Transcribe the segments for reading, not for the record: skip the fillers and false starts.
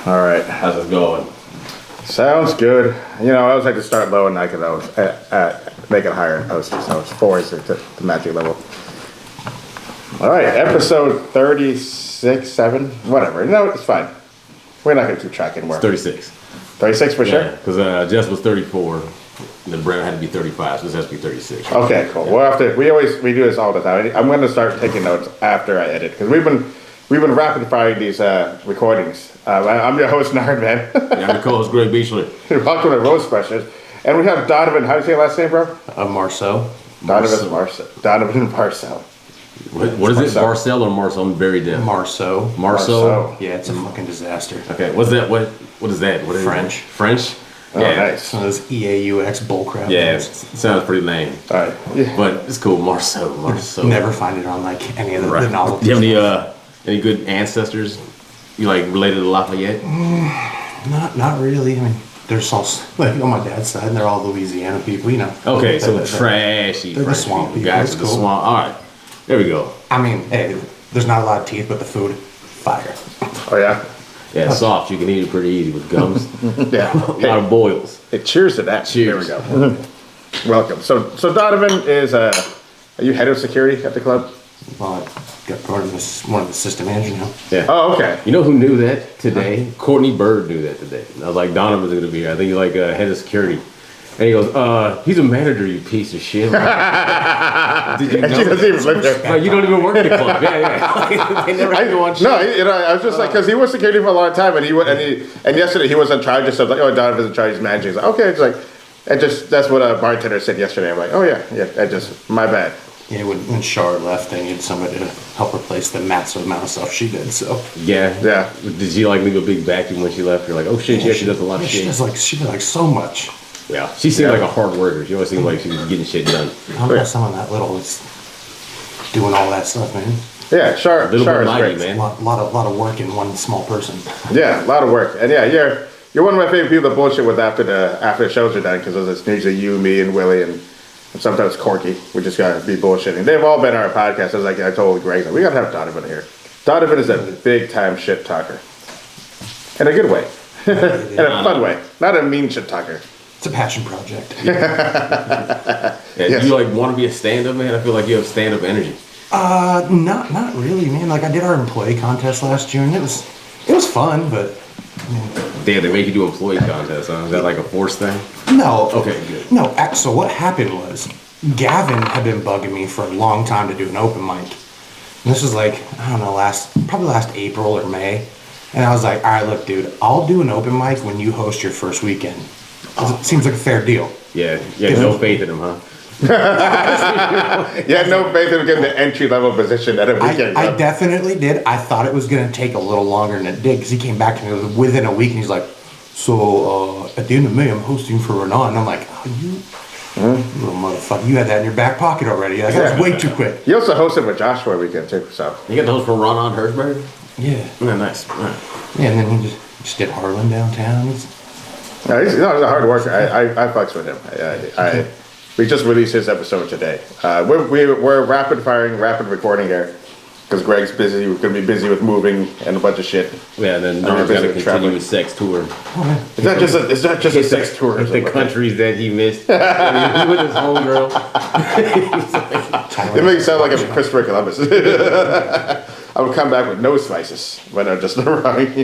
All right. How's it going? Sounds good. You know, I always like to start low and I could always make it higher in post. So it's 4 is the magic level. All right, episode 36, 7, whatever. No, it's fine. We're not going to keep track anymore. It's 36. 36 for sure? Because Jess was 34. And then Brandon had to be 35, so this has to be 36. Okay, cool. Yeah. We do this all the time. I'm going to start taking notes after I edit because we've been rapid firing these recordings. I'm your host, Donavan. Yeah, I'm your co-host, Greg Beachley. Welcome to Roastbusters. And we have Donavan. How do you say your last name, bro? Marceau. Donavan Marceau. What is it? Marcel or Marceau? I'm very deaf. Marceau. Marceau? Yeah, it's a fucking disaster. Okay, what's that? What is that? What is French. French? Oh, yeah. nice. One of those EAUX bullcrap. Yeah, it sounds pretty lame. All right. Yeah. But it's cool. Marceau. Never find it on like any of the novels. Do you have any good ancestors? You like related to Lafayette? Not really. I mean, there's all like on my dad's side, and they're all Louisiana people. You know. Okay, so trashy. They're the swamp people. Guys, That's the cool. swamp. All right, there we go. I mean, hey, there's not a lot of teeth, but the food, fire. Oh, yeah? Yeah, it's soft. You can eat it pretty easy with gums. Yeah. A lot of boils. Hey, cheers to that. Cheers. There we go. Welcome. So Donovan is, are you head of security at the club? Well, I got one of the system managers now. Yeah. Oh, okay. You know who knew that today? Courtney Bird knew that today. I was like, Donovan's going to be here. I think he's like head of security. And he goes, he's a manager, you piece of shit. Did you know? She doesn't even live there. Like, you don't even work at the club. Yeah. They never had you on shit. No, I was just like, because he was security for a long time, and and yesterday he was in charge of stuff. Like, oh, Donovan's in charge, he's managing. He's like, okay, it's like, that's what a bartender said yesterday. I'm like, oh yeah, my bad. Yeah, when Char left, they needed somebody to help replace the massive amount of stuff she did. So Yeah. Yeah. Did she like leave a big vacuum when she left? You're like, oh shit, she does a lot of shit. She did like so much. Yeah. She seemed like a hard worker. She always seemed like she was getting shit done. I'm not someone that little is doing all that stuff, man. Yeah, Char Little bit is mighty, great. man. A lot of work in one small person. Yeah, a lot of work, and yeah, you're one of my favorite people to bullshit with after the shows are done because it's usually you, me, and Willie, and sometimes Corky. We just gotta be bullshitting. They've all been on our podcast. I was like, I told Greg, we gotta have Donovan here. Donovan is a big time shit talker, in a good way, in a fun way, not a mean shit talker. It's a passion project. Yeah, Yes. Do you like want to be a stand-up man? I feel like you have stand-up energy. Not really, man. Like I did our employee contest last year, and it was fun, but Damn, they make you do employee contests, huh? Is that like a forced thing? no. Okay, good. No. So what happened was Gavin had been bugging me for a long time to do an open mic. And this was like I don't know, probably last April or May, and I was like, all right, look, dude, I'll do an open mic when you host your first weekend. It seems like a fair deal. Yeah, you had no faith in him, huh? You had no faith in getting the entry level position at a weekend. I definitely did. I thought it was going to take a little longer than it did because he came back to me within a week and he's like, so at the end of May, I'm hosting for Renan. And I'm like, oh, you little motherfucker, you had that in your back pocket already. Like, that was way too quick. You also hosted with Joshua weekend too, so. You got those from Ron Hertzberg? Yeah. Yeah, nice. Right. Yeah, and then he just did Harlan downtown. No, he's a hard worker. I fucks with him. We just released his episode today. We're rapid recording here because Greg's busy. We're gonna be busy with moving and a bunch of shit. Yeah, and then you're Ron's got busy to with continue traveling. his sex tour. It's not just a sex tour. The countries that he missed. He with his homegirl. It makes it sound like I'm Christopher Columbus. I would come back with no spices when I'm just around,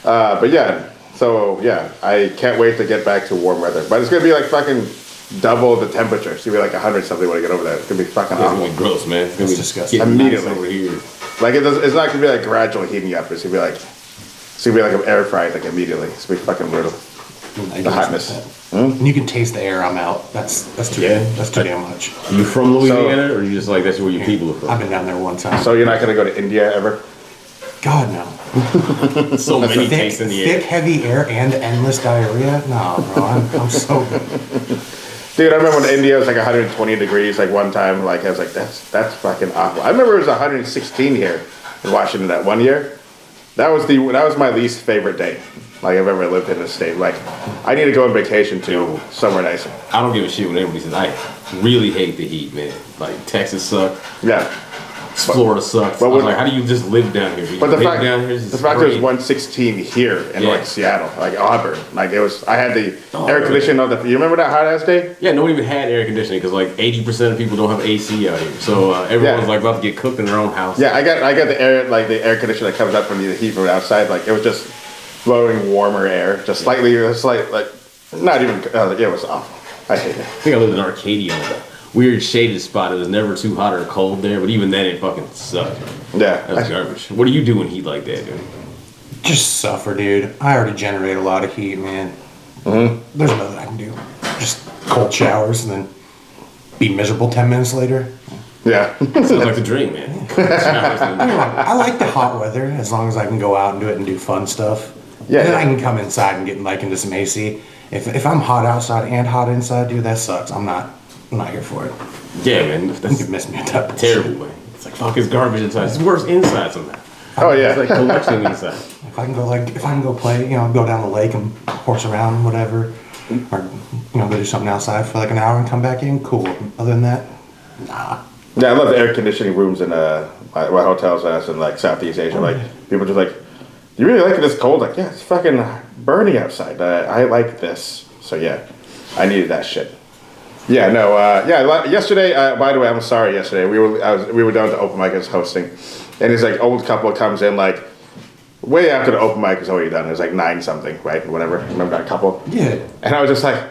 but yeah. So yeah, I can't wait to get back to warm weather. But it's gonna be like fucking double the temperature. It's gonna be like 100 something when I get over there. It's gonna be fucking It's awful. gonna be gross, man. It's gonna be disgusting. Immediately. over here. Like it's not gonna be like gradual heating up. It's gonna be like an air fry like immediately. It's gonna be fucking brutal. The hotness. And you can taste the air. I'm out. That's too damn much. You from Louisiana, or you just like that's where your people are from? I've been down there one time. So you're not gonna go to India ever? God no. So many tastes in the air. Thick, heavy air and endless diarrhea. No, bro, I'm so good. Dude, I remember when India was like 120 degrees like one time. Like I was like, that's fucking awful. I remember it was 116 here in Washington that one year. That was my least favorite day. Like I've ever lived in a state. Like I need to go on vacation to somewhere nicer. I don't give a shit when everybody says I really hate the heat, man. Like Texas suck. Yeah. Florida sucks. but I was with- like, how do you just live down here? You But the live fact, down here, the fact it was great. 116 here in Yeah. like Seattle, like Auburn, like it was. I had the Oh, air really? conditioning on the. You remember that hot ass day? Yeah, nobody even had air conditioning because like 80% of people don't have AC out here. So everyone's Yeah. like about to get cooked in their own house. Yeah, I got the air conditioner that comes up from the heat from outside. Like it was just blowing warmer air, just slightly. It was like not even. It was awful. I hate it. I think I lived in Arcadia, like a weird shaded spot. It was never too hot or cold there, but even then it fucking sucked. That was Yeah, garbage. What do you do in heat like that, dude? Just suffer, dude. I already generate a lot of heat, man. There's nothing I can do. Just cold showers and then be miserable 10 minutes later. yeah. Sounds like the dream, man. Showers and- I like the hot weather as long as I can go out and do it and do fun stuff. Yeah, And then yeah. I can come inside and get like into some AC. If I'm hot outside and hot inside, dude, that sucks. I'm not here for it. yeah, man. You That's can miss me at that bullshit. terrible, man. It's like fuck, it's garbage inside. It's worse inside somehow. Oh yeah. It's like collection inside. If I can go play, go down the lake and horse around, whatever, or go do something outside for like an hour and come back in, cool. Other than that, nah. Yeah, I love the air conditioning rooms in my hotels when I was in like Southeast Asia. Like people just like, you really like it this cold? Like, yeah, it's fucking burning outside. I like this. So yeah, I needed that shit. Yeah, no, yesterday. By the way, I'm sorry. Yesterday we were down to open mic as hosting, and this like old couple comes in like way after the open mic is already done. It was like 9 something, right? Whatever. Remember that couple? Yeah. And I was just like,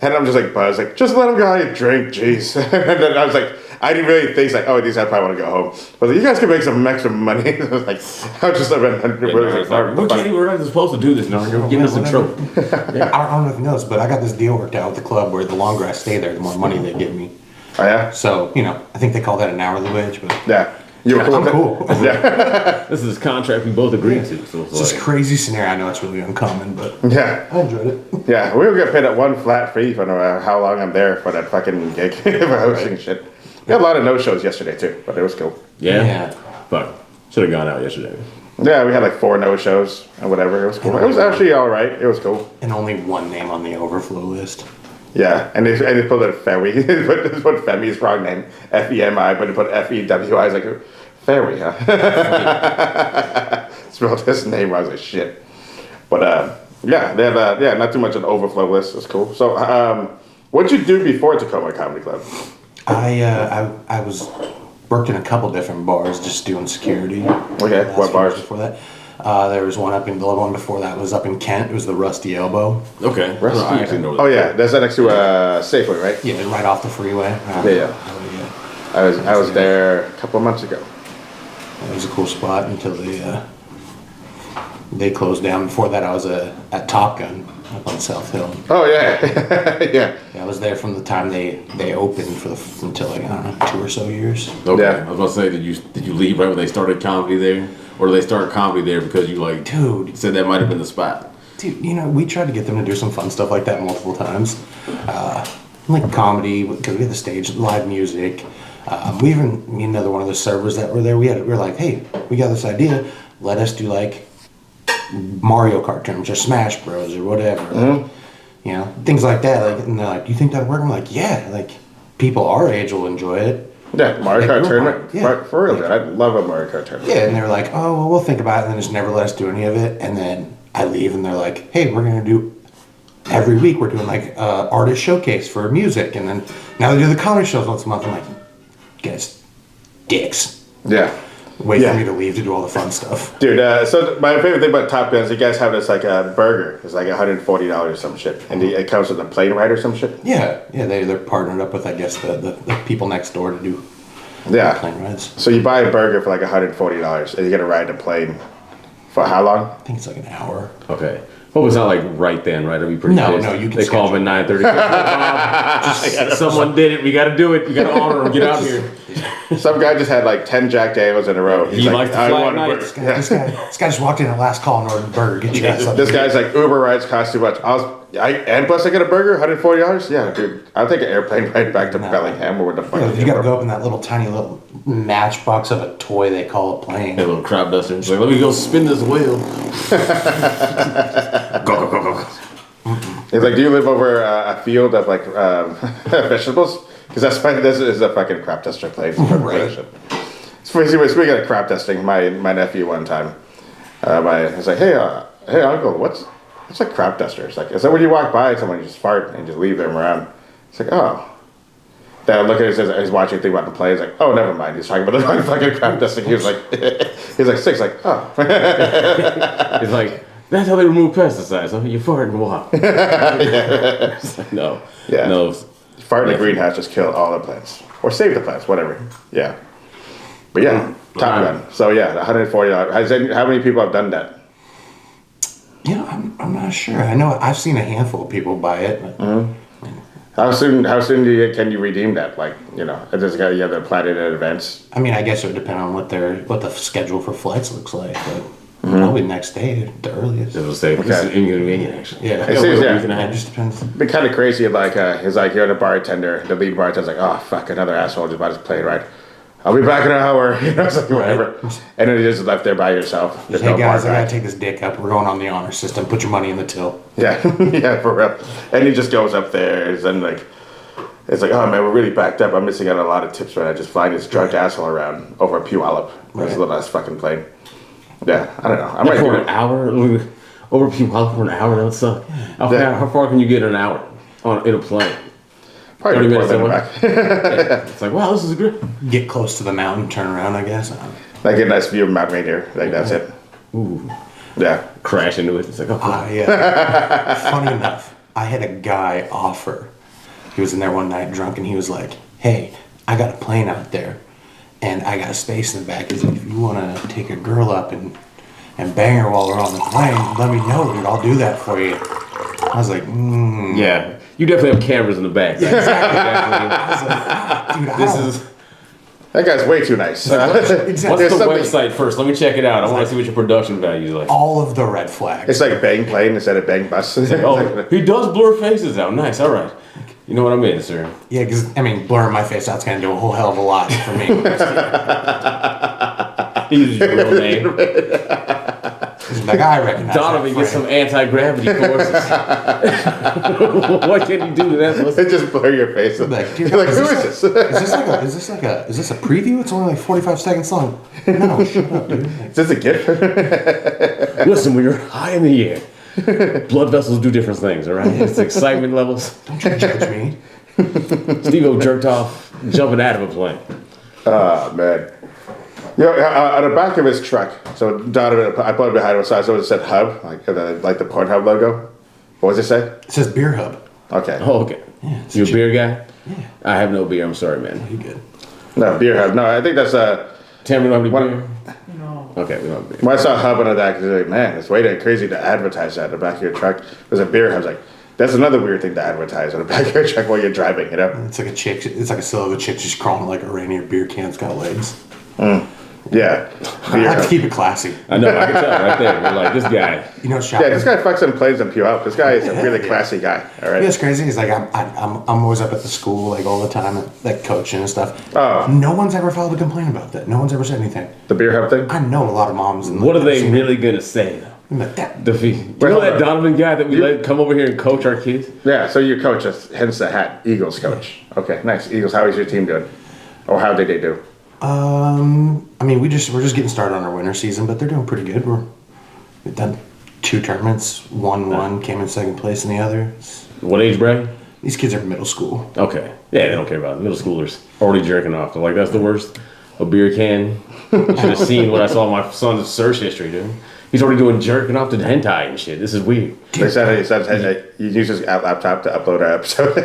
and I'm just like buzzed, like just let him go out and drink, jeez. And then I was like, I didn't really think like, oh, these guys probably want to go home, but like, you guys can make some extra money. I was like, I was just like, We can't even, we're not supposed to do this now. You're getting us in trouble. I don't know if you know this, but I got this deal worked out with the club where the longer I stay there, the more money they give me. Oh yeah, So, I think they call that an hourly wage, but yeah. You were cool. I'm with it? cool. Yeah, This is this contract we both agreed to. So It's this crazy scenario. I know it's really uncommon, but yeah, I enjoyed it. yeah. We were getting paid at one flat fee for how long I'm there for that fucking gig for hosting shit. We had a lot of no shows yesterday too, but it was cool. yeah. Yeah. Fuck. Should have gone out yesterday. Yeah, we had like 4 no shows and whatever. It was cool. It was actually all right. It was cool. And only one name on the overflow list. Yeah, and they put a Ferry. They put Femi's wrong name, Femi, but they put Fewi. I was like, Ferry, huh? Spelled his name wrong. I was like, shit. But yeah, they have not too much on the overflow list. It's cool. So, what'd you do before Tacoma Comedy Club? I was worked in a couple different bars, just doing security. Okay, Last what few bars? years before that? There was one the one before that was up in Kent. It was the Rusty Elbow. Okay. Rusty. I actually know that. Oh yeah, that's next to Safeway, right? Yeah, right off the freeway. Yeah. I was there a couple of months ago. It was a cool spot until they closed down. Before that, I was at Top Gun up on South Hill. Oh yeah, yeah. Yeah, I was there from the time they opened until like, I don't know, 2 or so years. Okay. Yeah. I was about to say, did you leave right when they started comedy there? Or did they start comedy there because you like Dude. said that might have been the spot? Dude, we tried to get them to do some fun stuff like that multiple times. Like comedy, because we had the stage, live music. Me and another one of the servers that were there, we were like, hey, we got this idea. Let us do like Mario Kart tournaments or Smash Bros or whatever. Like, things like that. Like, and they're like, you think that'd work? I'm like, yeah. Like, people our age will enjoy it. Yeah, Mario Kart tournament. Yeah. For real, dude. I'd love a Mario Kart tournament. Yeah, and they were like, oh, well, we'll think about it, and then just never let us do any of it. And then I leave, and they're like, hey, we're going to do, every week we're doing like artist showcase for music. And then now they do the comedy shows once a month. I'm like, guys, dicks. Yeah. Wait Yeah. for me to leave to do all the fun stuff. Dude, so my favorite thing about Top Gun is you guys have this like a burger. It's like $140 or some shit. And it comes with a plane ride or some shit. Yeah, they're partnered up with, I guess, the people next door to do Yeah. plane rides. So you buy a burger for like $140 and you get to ride the plane for how long? I think it's like an hour. Okay. Hope it's not like right then, right? It'll be pretty No, pissed. no, you can They call them at 9:30. Someone did it. We got to do it. We got to honor him. Get out here. Some guy just had like 10 Jack Daniels in a row. He's He like, likes the I flat want a nights. burger. This guy just walked in at last call and ordered a burger. Get your ass up. This guy's like, Uber rides cost too much. And plus I get a burger, $140? Yeah, dude. I'll take an airplane ride back to Bellingham or what the fuck. You gotta go up in that little tiny little matchbox of a toy they call a plane. A little crowd duster. It's like, let me go spin this wheel. Go, go, go, go. He's like, do you live over a field of like vegetables? Because this is a fucking crap duster plane. Right. It's Speaking of crap testing, my nephew one time, I was like, hey uncle, what's a crap duster? It's like, is that when you walk by someone, you just fart and just leave them around? It's like, oh. Then I look at it, he's watching a thing about the play. He's like, oh, never mind. He's talking about the fucking crap dusting. He was like, he's like 6, like, oh. He's like, that's how they remove pesticides. Huh? You fart and walk. Yeah. Like, no. Yeah. No. Fart in the greenhouse just killed all the plants. Or save the plants, whatever. Yeah. But yeah, Top Gun. So yeah, $140. How many people have done that? I'm not sure. I know I've seen a handful of people buy it. But How soon can you redeem that? Like, you have to plan it in advance. I mean, I guess it would depend on what the schedule for flights looks like, but probably next day, the earliest. It was say, this is inconvenient, actually. Yeah, it just depends. It'd be kind of crazy. Like, he's like, you're the bartender. The lead bartender's like, oh fuck, another asshole just bought his plane ride. I'll be back in an hour. It's like whatever. And then you just left there by yourself. There's Hey no guys, bar I back. gotta take this dick up. We're going on the honor system. Put your money in the till. Yeah, yeah, for real. And he just goes upstairs and like, it's like, oh man, we're really backed up. I'm missing out on a lot of tips right now. Just flying this drunk asshole around over a Puyallup. That's the last fucking plane. Yeah, I don't know. I might For do an hour? Over Puyallup for an hour? That would suck. How far can you get in an hour in a plane? probably 30 minutes back. It's like, wow, this is great. Get close to the mountain, turn around, I guess. Like get a nice view of Mount Rainier. Like that's it. Ooh. Yeah. Crash into it. It's like, oh, Funny enough, I had a guy offer. He was in there one night drunk, and he was like, hey, I got a plane out there, and I got a space in the back. He's like, if you want to take a girl up and bang her while we're on the plane, let me know, dude. I'll do that for you. I was like, yeah. You definitely have cameras in the back. Right? Exactly. Definitely. I was like, dude, This is... That guy's way too nice. What's exactly. the website first? Let me check it out. I want to see what your production value is like. All of the red flags. It's like bang plane instead of bang bus. Oh, he does blur faces out. Nice. All right. You know what I mean, sir. Yeah, because, I mean, blurring my face out's going to do a whole hell of a lot for me. He uses your real name. Like, I recognize Donavan, that get some friend. anti-gravity courses. What can you do to that? They just blur your face. Like, dude, You're like, who is this? Is this a preview? It's only like 45 seconds long. No, shut up, dude. Like, Is this a gift? Listen, when you're high in the air, blood vessels do different things, all right? It's excitement levels. don't you judge me. Steve-O jerked off jumping out of a plane. Oh, man. On the back of his truck, so Donovan, I put it behind him, so it said hub, like the Pornhub logo. What does it say? It says beer hub. Okay. Oh, okay. Yeah, it's You a cheap. beer guy? Yeah. I have no beer. I'm sorry, man. You good. No, beer hub. No, I think that's Tammy, don't have What- any beer? No. Okay, we don't have beer. when I saw hub on the back, I was like, man, it's way too crazy to advertise that on the back of your truck. There's a beer hub. I was like, that's another weird thing to advertise on the back of your truck while you're driving, you know? It's like a chick. It's like a silhouette chick just crawling like a Rainier beer can's got legs. Yeah. I Beer have to hub. keip it classy. I know, I can tell right there. You're like, this guy. You know, Yeah, shopping. this guy fucks and plays and pew out. This guy is a really Yeah. classy guy, all You know right? what's crazy is like I'm always up at the school like all the time, like coaching and stuff. Oh. No one's ever filed a complaint about that. No one's ever said anything. The beer hub thing? I know a lot of moms. And What are they seen really going to say, though? it. I'm like, that. You know that Donovan guy that we let come over here and coach our kids? Yeah, so your coach, hence the hat, Eagles coach. Okay, nice. Eagles, how is your team doing? Or how did they do? I mean, we're just getting started on our winter season, but they're doing pretty good. We've done 2 tournaments. Won, came in second place in the other. What age bracket? These kids are middle school. Okay. Yeah, they don't care about it. Middle schoolers already jerking off. They're like, that's the worst. A beer can. You should have seen what I saw in my son's search history, dude. He's already doing jerking off to hentai and shit. This is weird. They said he used his laptop to upload our episode.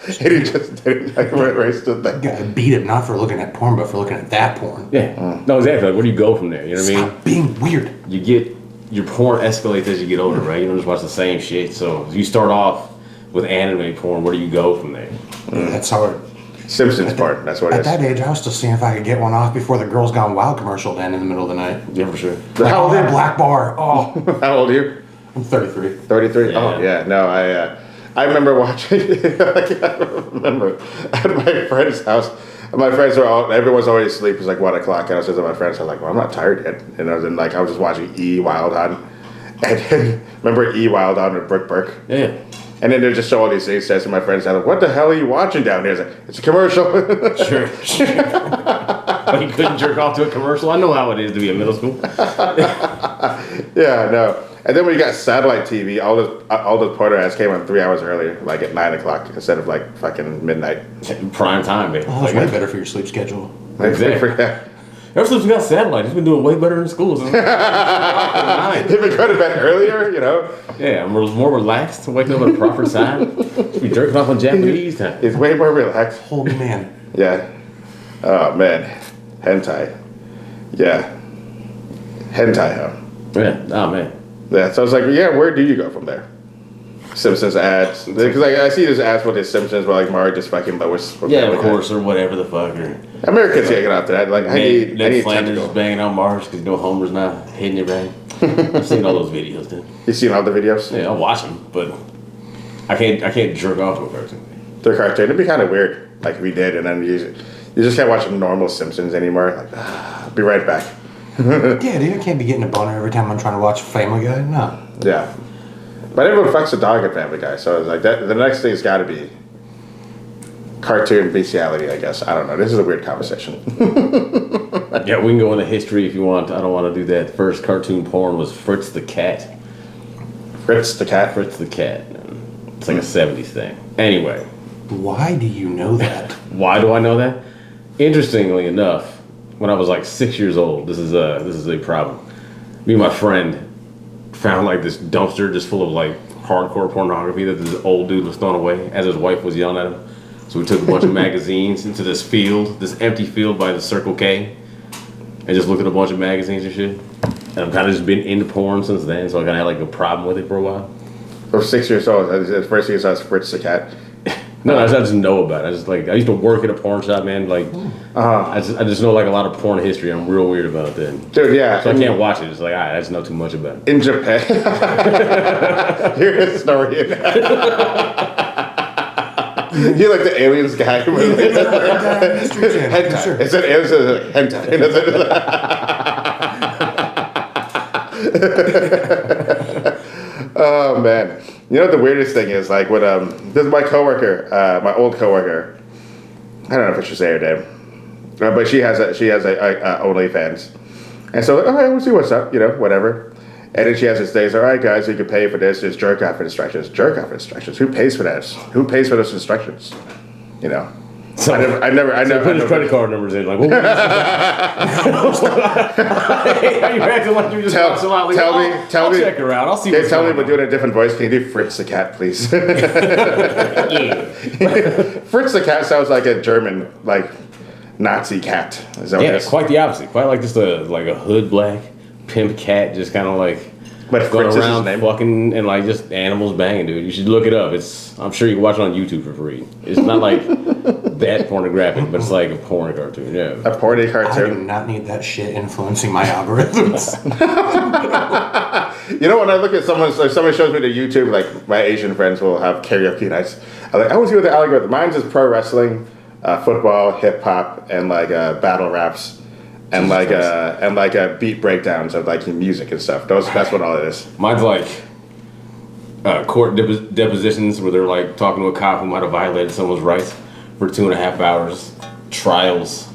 And he just did it, like, right to the thing. Gotta beat him not for looking at porn, but for looking at that porn. Yeah. No, exactly. Like, where do you go from there? You know what I mean? Stop being weird. You get your porn escalates as you get older, right? You don't just watch the same shit. So if you start off with anime porn, where do you go from there? That's how it. Simpsons part, that's what it At is. that age, I was still seeing if I could get one off before the Girls Gone Wild commercial to end in the middle of the night. Yeah, for sure. Like, How oh, old that are you? black bar. Oh, How old are you? I'm 33. 33? Yeah. Oh, yeah. No, I remember watching, I remember at my friend's house. My friends were everyone's already asleep. It was like 1 o'clock. And I was just at my friend's house, like, well, I'm not tired yet. And I was just watching E Wild On. And then, remember E Wild On with Brooke Burke? Yeah. And then they just show all these things. Says to my friends, like, what the hell are you watching down here? It's like, it's a commercial. Sure. but he couldn't jerk off to a commercial. I know how it is to be in middle school. Yeah, no. And then when you got satellite TV, all those Porter ads came on 3 hours earlier, like at 9 o'clock instead of like fucking midnight. Prime time, baby. Oh, that's way better for your sleep schedule. Exactly. Ever since we got satellite, he's been doing way better in school. He's been going to bed earlier, you know? Yeah, I'm more relaxed, waking up at a proper time. Be jerking off on Japanese time. He's way more relaxed. Holy man. Yeah. Oh, man. Hentai. Yeah. Hentai, huh? Yeah, oh man. Yeah, so I was like, yeah, where do you go from there? Simpsons ads. Because like, I see these ads with the Simpsons where like Marge just fucking lowers. Yeah, of course, or whatever the fuck. Or Americans can't get out that. Like, I need Flanders tentacle. banging on Marge because Homer's not hitting it right. I've seen all those videos, dude. You seen all the videos? Yeah, I'll watch them, but I can't jerk off to a cartoon. They're cartoon. It'd be kind of weird, like if we did, and then you just can't watch normal Simpsons anymore. Like, be right back. Yeah, dude, I can't be getting a boner every time I'm trying to watch Family Guy. No. Yeah. But everyone fucks a dog in Family Guy, so it's like that. The next thing's got to be cartoon bestiality, I guess. I don't know. This is a weird conversation. Yeah, we can go into history if you want. I don't want to do that. First cartoon porn was Fritz the Cat. Fritz the cat. Fritz the Cat. It's like a 70s thing. Anyway. Why do you know that? Why do I know that? Interestingly enough, when I was like 6 years old, this is a problem. Me and my friend found like this dumpster just full of like hardcore pornography that this old dude was throwing away as his wife was yelling at him. So we took a bunch of magazines into this field, this empty field by the Circle K, and just looked at a bunch of magazines and shit. And I've kind of just been into porn since then, so I kind of had like a problem with it for a while. I was 6 years old. The first thing I saw was Fritz the cat. No, I just know about it. I used to work at a porn shop, man. Like, I just know like a lot of porn history. I'm real weird about that. Dude, yeah. So I can't watch it. It's like, I just know too much about it. In Japan. Here's a story. You like the aliens guy? Hentai. Sure. It's an hentai. Oh man, you know what the weirdest thing is? Like with this is my coworker, my old coworker. I don't know if I should say her name, but she has a OnlyFans, and so all right, we'll see what's up, you know, whatever. And then she has this day, all right, guys, you can pay for this. There's jerk off instructions. Jerk off instructions. Who pays for that? Who pays for those instructions? You know. So I never put his credit card numbers in. Like, what was that? You acting like you just tell me. I'll check her out. I'll see. Yeah, tell me, but do it in a different voice. Can you do Fritz the cat, please? Yeah. Fritz the cat sounds like a German, like Nazi cat. Is that what it is? Quite the opposite. Quite like just a hood black pimp cat, just kind of like. But going Fritz is his around name. fucking and like just animals banging, dude. You should look it up. I'm sure you can watch it on YouTube for free. It's not like that pornographic, but it's like a porn cartoon. Yeah. A porny I do cartoon. not need that shit influencing my algorithms. You know, when I look at someone shows me the YouTube, like my Asian friends will have karaoke nights. I'm like, I want to see what the algorithm. Mine's is pro wrestling, football, hip hop, and like battle raps. And like beat breakdowns of like music and stuff. That's what all it is. Mine's like court depositions where they're like talking to a cop who might have violated someone's rights for 2.5 hours. Trials.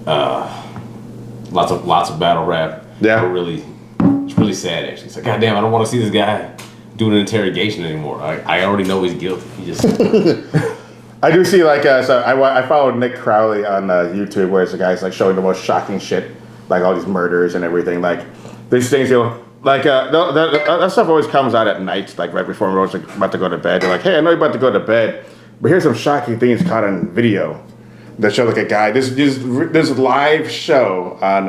Lots of battle rap. Yeah. It's really sad actually. It's like, goddamn, I don't want to see this guy doing an interrogation anymore. I already know he's guilty. He just. I do see like so I followed Nick Crowley on YouTube where the guy's like showing the most shocking shit, like all these murders and everything, like these things, you know, like that stuff always comes out at night, like right before everyone's like about to go to bed. They're like, hey, I know you're about to go to bed, but here's some shocking things caught on video that show like a guy. This live show on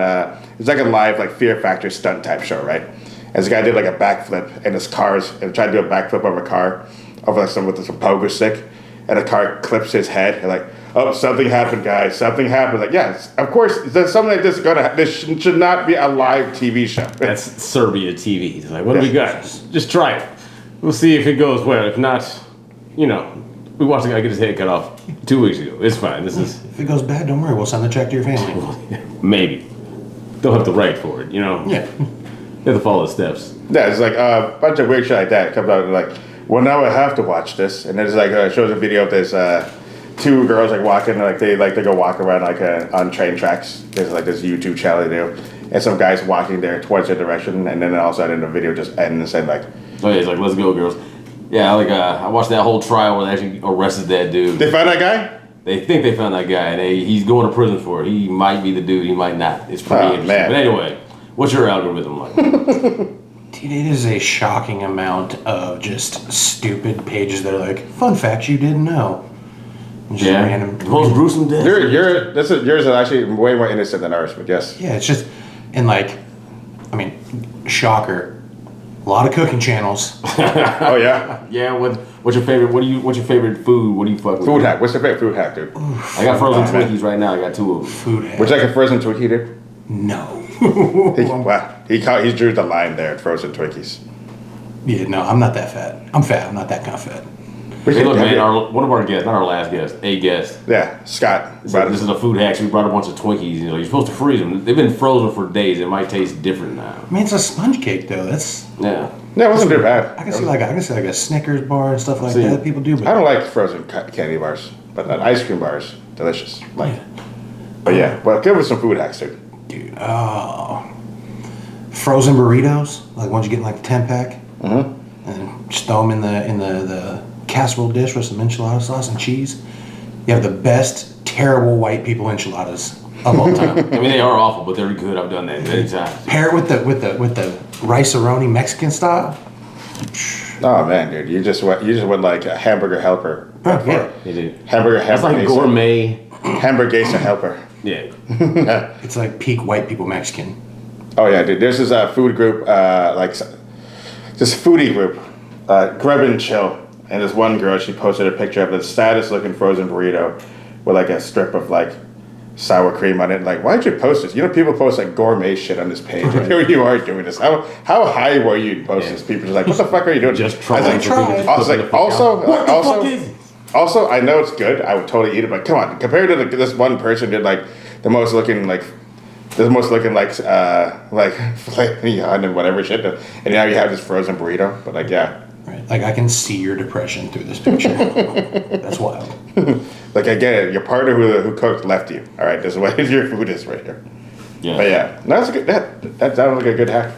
it's like a live like Fear Factor stunt type show, right? And this guy did like a backflip in his cars and tried to do a backflip over a car over like some with some pogo stick. And a car clips his head. And like, oh, something happened, guys. Something happened. Like, yes, of course. There's something like this going to happen. This should not be a live TV show. That's Serbia TV. It's like, what do we got? Just try it. We'll see if it goes well. If not, you know, we watched a guy get his head cut off 2 weeks ago. It's fine. If it goes bad, don't worry. We'll send the check to your family. Maybe. They'll have to write for it, you know? Yeah. They have to follow the steps. Yeah, it's like a bunch of weird shit like that. It comes out and like, well, now I have to watch this. And then it's like, shows a video of this two girls like walking, like they go walk around like on train tracks. There's like this YouTube channel they do, and some guys walking there towards their direction, and then all of a sudden the video just ends and said like, oh yeah, it's like, let's go, girls. Yeah, like I watched that whole trial where they actually arrested that dude. they found that guy. They think they found that guy, and he's going to prison for it. He might be the dude, he might not. It's pretty interesting. Man. But anyway, what's your algorithm like? Dude, it is a shocking amount of just stupid pages that are like, fun facts you didn't know. Just random. The most gruesome death. Yours is actually way more innocent than ours, but yes. Yeah, it's just, and like, I mean, shocker. A lot of cooking channels. Oh yeah. Yeah, what's your favorite? What's your favorite food? What do you fuck with? Food hack. What's your favorite food hack, dude? I got frozen Twinkies right now. I got 2 of them. Food hack. Would you like a frozen Twinkie, dude? No. He drew the line there at frozen Twinkies. Yeah, no, I'm not that fat. I'm fat. I'm not that kind of fat. Hey, look, man, one of our guests, not our last guest, a guest. Yeah, Scott. This is a food hack. So we brought a bunch of Twinkies. You know, you're supposed to freeze them. They've been frozen for days. It might taste different now. I mean, it's a sponge cake though. That's Yeah. Yeah, it wasn't too bad. I can see like a Snickers bar and stuff like that. People do, but I don't like frozen candy bars, but ice cream bars, delicious. Like, but yeah, well, give us some food hacks, dude. dude, frozen burritos, like ones you get in like the 10-pack, and just throw them in the casserole dish with some enchilada sauce and cheese. You have the best terrible white people enchiladas of all time. I mean, they are awful, but they're good. I've done that many times. Pair it with the rice-a-roni Mexican style. Oh man, dude, you just went like a hamburger helper. Yeah. They do. Hamburger That's like hamburger. gourmet. Hamburguesa helper. Yeah. It's like peak white people Mexican. Oh yeah, dude. There's this food group, this foodie group, Grub and Chill, and this one girl, she posted a picture of the saddest looking frozen burrito with like a strip of like sour cream on it. Like, why'd you post this? You know, people post like gourmet shit on this page. Right. Here you are doing this. How high were you to post this? People are just like, what the fuck are you doing? Just I was trying. like, I was like, also, I know it's good. I would totally eat it, but come on, compared to this one person did like the most looking like filet mignon and whatever shit, and now you have this frozen burrito. But like, yeah, Right. Like I can see your depression through this picture. That's wild. like I get it. Your partner who cooked left you. All right, this is what your food is right here. Yeah. But yeah, no, that's a good. That sounds like a good hack.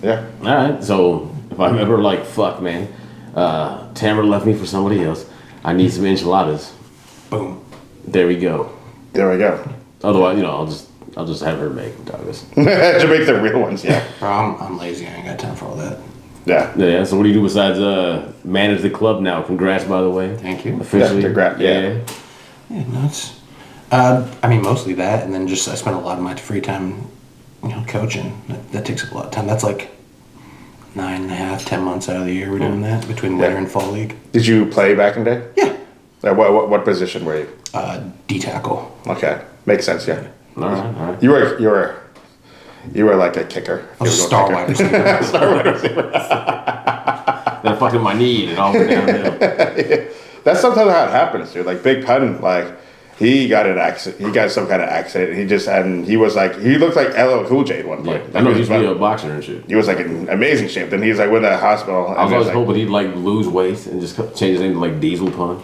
Yeah. All right. So if I'm ever like, fuck, man, Tamara left me for somebody else. I need some enchiladas. Boom. There we go. There we go. Otherwise, you know, I'll just have her make tacos. To make the real ones, yeah. Bro, I'm lazy. I ain't got time for all that. Yeah. Yeah. So what do you do besides manage the club now? Congrats, by the way. Thank you. Officially. Yeah. Yeah, no, it's. I mean, mostly that, and then just I spend a lot of my free time, coaching. That takes up a lot of time. That's like 9.5, 10 months out of the year we're doing that between winter and fall league. Did you play back in the day? Yeah. What position were you? D tackle. Okay, makes sense. Yeah. All right. You were like a kicker. I was a star wide receiver. Then fucking my knee and all went downhill. That's sometimes how it happens, dude. Like Big Pun, like he got an accident. He got some kind of accident. He looked like LL Cool J at one point. I know he used to be a boxer and shit. He was like in amazing shape. Then he was like with the hospital. I was always hoping he'd like lose weight and just change his name to like Diesel Pun.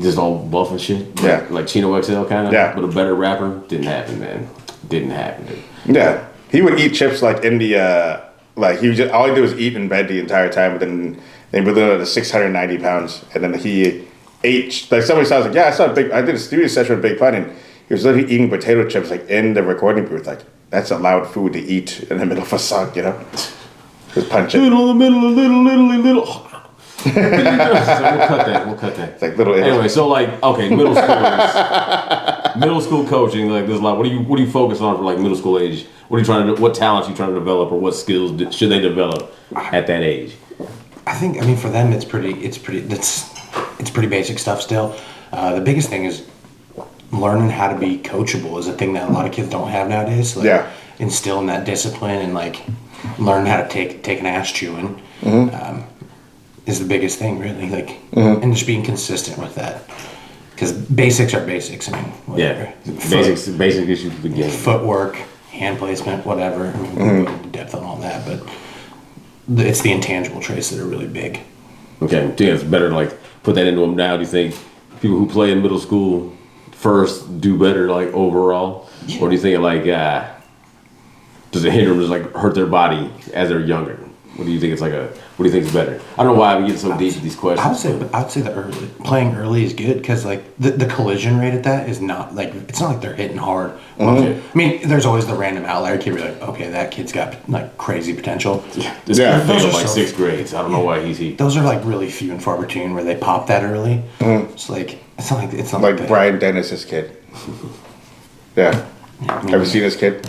Just all buff and shit. Yeah. Like Chino XL kind of. Yeah. But a better rapper. Didn't happen, man. Didn't happen, dude. Yeah. He would eat chips like in the, like he was just, all he did was eat in bed the entire time. But then they were literally at 690 pounds. And then he ate, like somebody saw, I was like, yeah, I did a studio session with Big Pun and he was literally eating potato chips like in the recording booth. Like, that's allowed food to eat in the middle of a song, Just punch it. Little. So we'll cut that. It's like little. Anyway, so like, okay, middle school coaching, like there's a lot. What do you focus on for like middle school age? What are you trying to do? What talents you trying to develop, or what skills should they develop at that age? I mean, for them, it's pretty basic stuff still. The biggest thing is learning how to be coachable is a thing that a lot of kids don't have nowadays. Like, yeah. Instilling that discipline and like learn how to take an ass chewing. Is the biggest thing, really. Like, and just being consistent with that. Because basics are basics. I mean, whatever. Yeah, basic issues of the game. Footwork, hand placement, whatever. I mean, we can go into depth on all that, but it's the intangible traits that are really big. Okay, do you think it's better to like put that into them now? Do you think people who play in middle school first do better, like overall, or do you think like does it hinder them, just like hurt their body as they're younger? What do you think it's like what do you think is better? I don't know why we get so deep with these questions. I would say playing early is good because like the collision rate at that is not like it's not like they're hitting hard. I mean, there's always the random outlier kid. You're like, okay, that kid's got like crazy potential. Yeah, this kid failed like 6th grade. So I don't know why he's. Those are like really few and far between where they pop that early. It's like it's not like Brian Dennis's kid. Yeah. Ever seen this kid?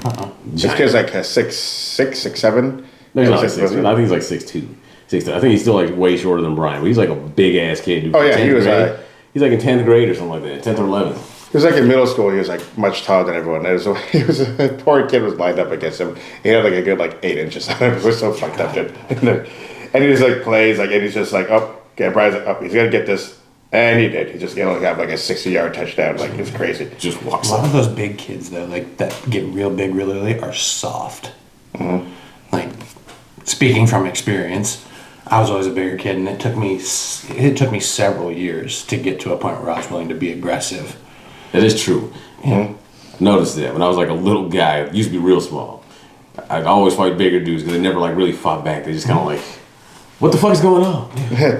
This kid's like 6'7". No, he's not like 6'2". I think he's like 6'2". 6'2". I think he's still like way shorter than Brian, but he's like a big ass kid. Dude. Oh yeah, he was. He's like in 10th grade or something like that, 10th or 11th. He was like in middle school. He was like much taller than everyone. He was a poor kid was lined up against him. He had like a good like 8 inches on him. It was so fucked up, dude. And he just like plays like, and he's just like, oh, okay, Brian's like, oh, he's gonna get this. And he did. He just only got like a 60-yard touchdown. Like, it's crazy. Just walks. A lot of those big kids though, like that get real big real early, are soft. Like, speaking from experience, I was always a bigger kid, and it took me several years to get to a point where I was willing to be aggressive. That is true. Noticed that when I was like a little guy, I used to be real small. I'd always fight bigger dudes because they never like really fought back. They just kind of like, what the fuck is going on?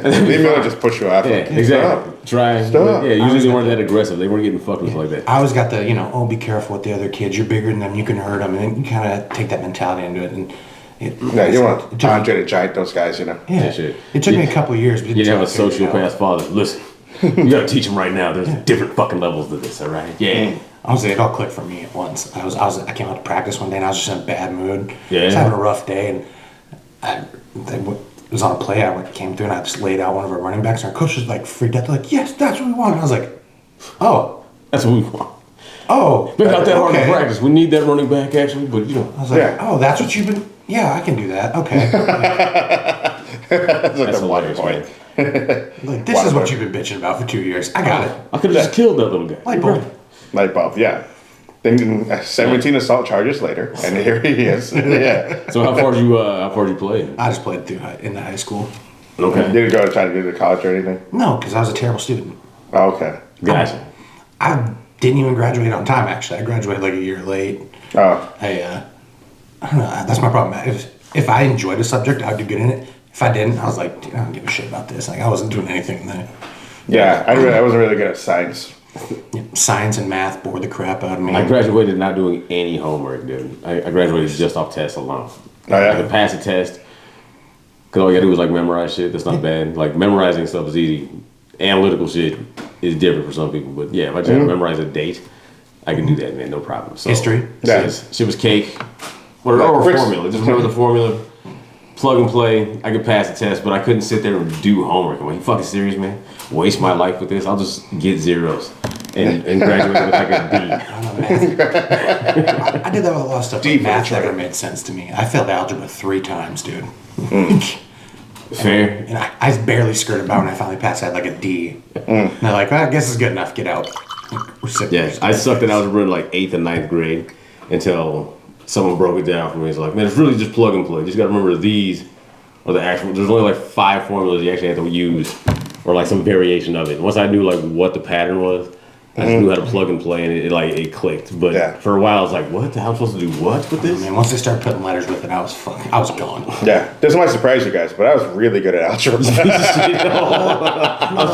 Leave me alone, just push you off. Yeah, like, exactly. Try. Stop. Yeah, usually they weren't that aggressive. They weren't getting fucked with like that. I always got the, oh, be careful with the other kids. You're bigger than them. You can hurt them. And you kind of take that mentality into it. And you want Andre the Giant, those guys, Yeah, shit. It took me a couple of years. But you didn't have a sociopath father. Listen, you gotta teach them right now. There's different fucking levels to this, all right? Yeah. Honestly, it all clicked for me at once. I came out to practice one day and I was just in a bad mood. Yeah. I was having a rough day, and it was on a play. I came through and I just laid out one of our running backs, and our coach was like freaked out. They're like, yes, that's what we want. And I was like, oh. That's what we want. Oh. But not that hard to practice. We need that running back, actually, but I was like, oh, that's what you've been. Yeah, I can do that. Okay. That's like the water point. Like, this is what you've been bitching about for 2 years. I got it. I could have just killed that little guy. Light bulb, yeah. Then 17 assault charges later, and here he is. Yeah. So how far did you play? I just played in the high school. Okay. You didn't go to try to do the college or anything? No, because I was a terrible student. Oh, okay. Gotcha. I didn't even graduate on time, actually. I graduated like a year late. Oh. I don't know. That's my problem. If I enjoyed a subject, I would do good in it. If I didn't, I was like, dude, I don't give a shit about this. Like, I wasn't doing anything then. Yeah, I wasn't really good at science. Science and math bored the crap out of me. I graduated not doing any homework, dude. I graduated just off tests alone. Oh, yeah? I could pass a test, because all you gotta do is like memorize shit. That's not bad. Like, memorizing stuff is easy. Analytical shit is different for some people. But yeah, if I just memorize a date, I can do that, man, no problem. So, history? Yeah. Shit was cake. Or formula. Just remember the formula. Plug and play. I could pass the test, but I couldn't sit there and do homework. I'm like, you fucking serious, man? Waste my life with this? I'll just get zeros and graduate with like a D. I did that with a lot of stuff. But math never made sense to me. I failed algebra 3 times, dude. Fair. And I barely skirted by when I finally passed. I had like a D. And they're like, well, I guess it's good enough. Get out. Yeah, I sucked at algebra in like 8th and 9th grade until someone broke it down for me. It's like, man, it's really just plug and play. You just got to remember these are the actual. There's only like 5 formulas you actually have to use, or like some variation of it. Once I knew like what the pattern was, I just knew how to plug and play, and it clicked. But for a while, I was like, what? I'm supposed to do what with this? Man, once they started putting letters with it, I was gone. Yeah, this might surprise you guys, but I was really good at algebra. I'm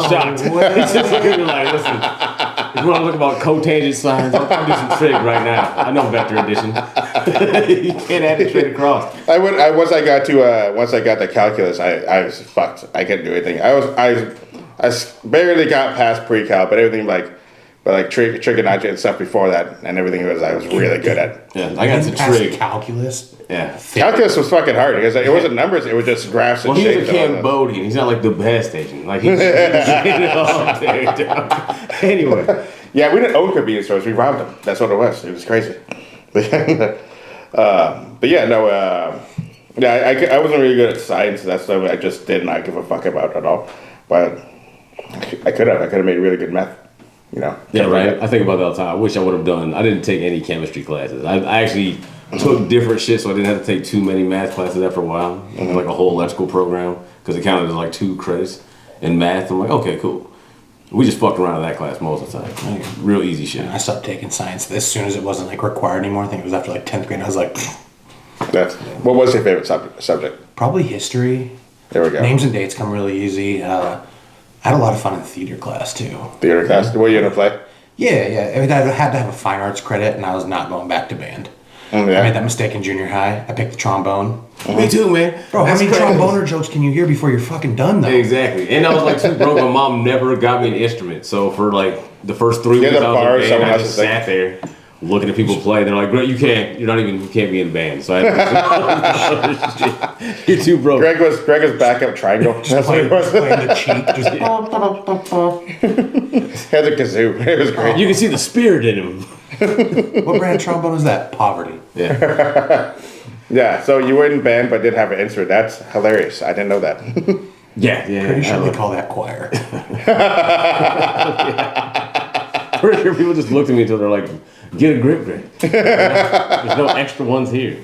shocked. He's just looking at me like, listen. If you want to look about cotangent signs, I'll do some trig right now. I know vector addition. You can't add it straight across. Once I got the calculus, I was fucked. I couldn't do anything. I barely got past pre-cal, but everything like trigonometry and stuff before that and everything I was really good at. Yeah, I got to trig. Calculus. Yeah. Calculus was fucking hard because it wasn't numbers, it was just graphs and shapes. Well, he's a Cambodian. He's not like the best Asian. Like, he's anyway. Yeah, we didn't own convenience stores. We robbed them. That's what it was. It was crazy. But yeah, no. I wasn't really good at science. That's something I just did not give a fuck about at all. But I could have made really good math. Yeah, right. I think about that all the time. I wish I would have done. I didn't take any chemistry classes. I actually took different shit, so I didn't have to take too many math classes after a while. Like a whole electrical program, because it counted as like 2 credits in math. I'm like, okay, cool. We just fucked around in that class most of the time. Real easy shit. I stopped taking science as soon as it wasn't like required anymore. I think it was after like 10th grade. I was like, What was your favorite subject? probably history. There we go. Names and dates come really easy. I had a lot of fun in theater class too. Theater class. Were you in a play? Yeah. I mean, I had to have a fine arts credit, and I was not going back to band. Yeah. I made that mistake in junior high. I picked the trombone. Me too, man. Bro, how many tromboner jokes can you hear before you're fucking done, though? Exactly. And I was like too broke. My mom never got me an instrument. So for like the first 3 weeks the I bar, was in someone band, I else just is sat there looking at people play. They're like, bro, you can't be in band. So I had to you're too broke. Greg was backup triangle. That's what it was. Playing the cheek. Just, He had a kazoo. It was great. You can see the spirit in him. what brand trombone is that? Poverty. Yeah. Yeah, so you were in band but did have an instrument. That's hilarious. I didn't know that. Yeah. Pretty sure they call that choir. Pretty sure people just looked at me until they're like, get a grip, Greg. There's no extra ones here.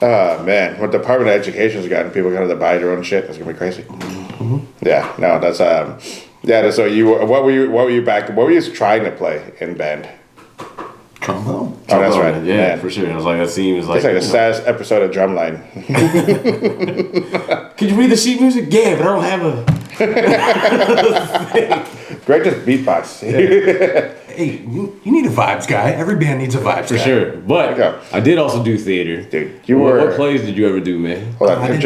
Oh, man. What Department of Education's gotten people going to buy their own shit. That's going to be crazy. Mm-hmm. Yeah, no, that's, so what were you trying to play in band? Trombone. Oh, that's right. Yeah, Man. for sure. I was like, that seems like... It's like the saddest episode of Drumline. Could you read the sheet music? Yeah, but I don't have a... Greg just beatbox. Hey, you need a vibes guy. Every band needs a vibes For guy. sure. But Okay. I did also do theater. Dude, What plays did you ever do, man? Hold on.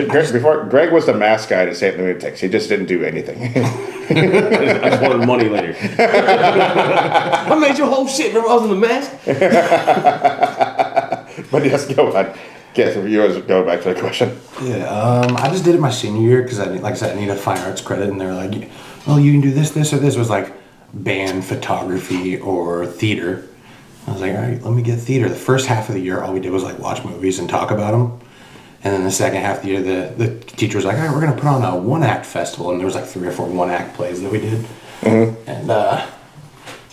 Greg was the mask guy to St. Lunatics. He just didn't do anything. I just wanted money later. I made your whole shit. Remember I was in the mask? But yes, go on. Yes, if you was going back to the question. Yeah, I just did it my senior year because like I said, I need a fine arts credit, and they were like, "Well, you can do this, this, or this." It was like band, photography, or theater. I was like, "All right, let me get theater." The first half of the year, all we did was like watch movies and talk about them, and then the second half of the year, the teacher was like, "All right, we're gonna put on a one-act festival," and there was like 3 or 4 one-act plays that we did, and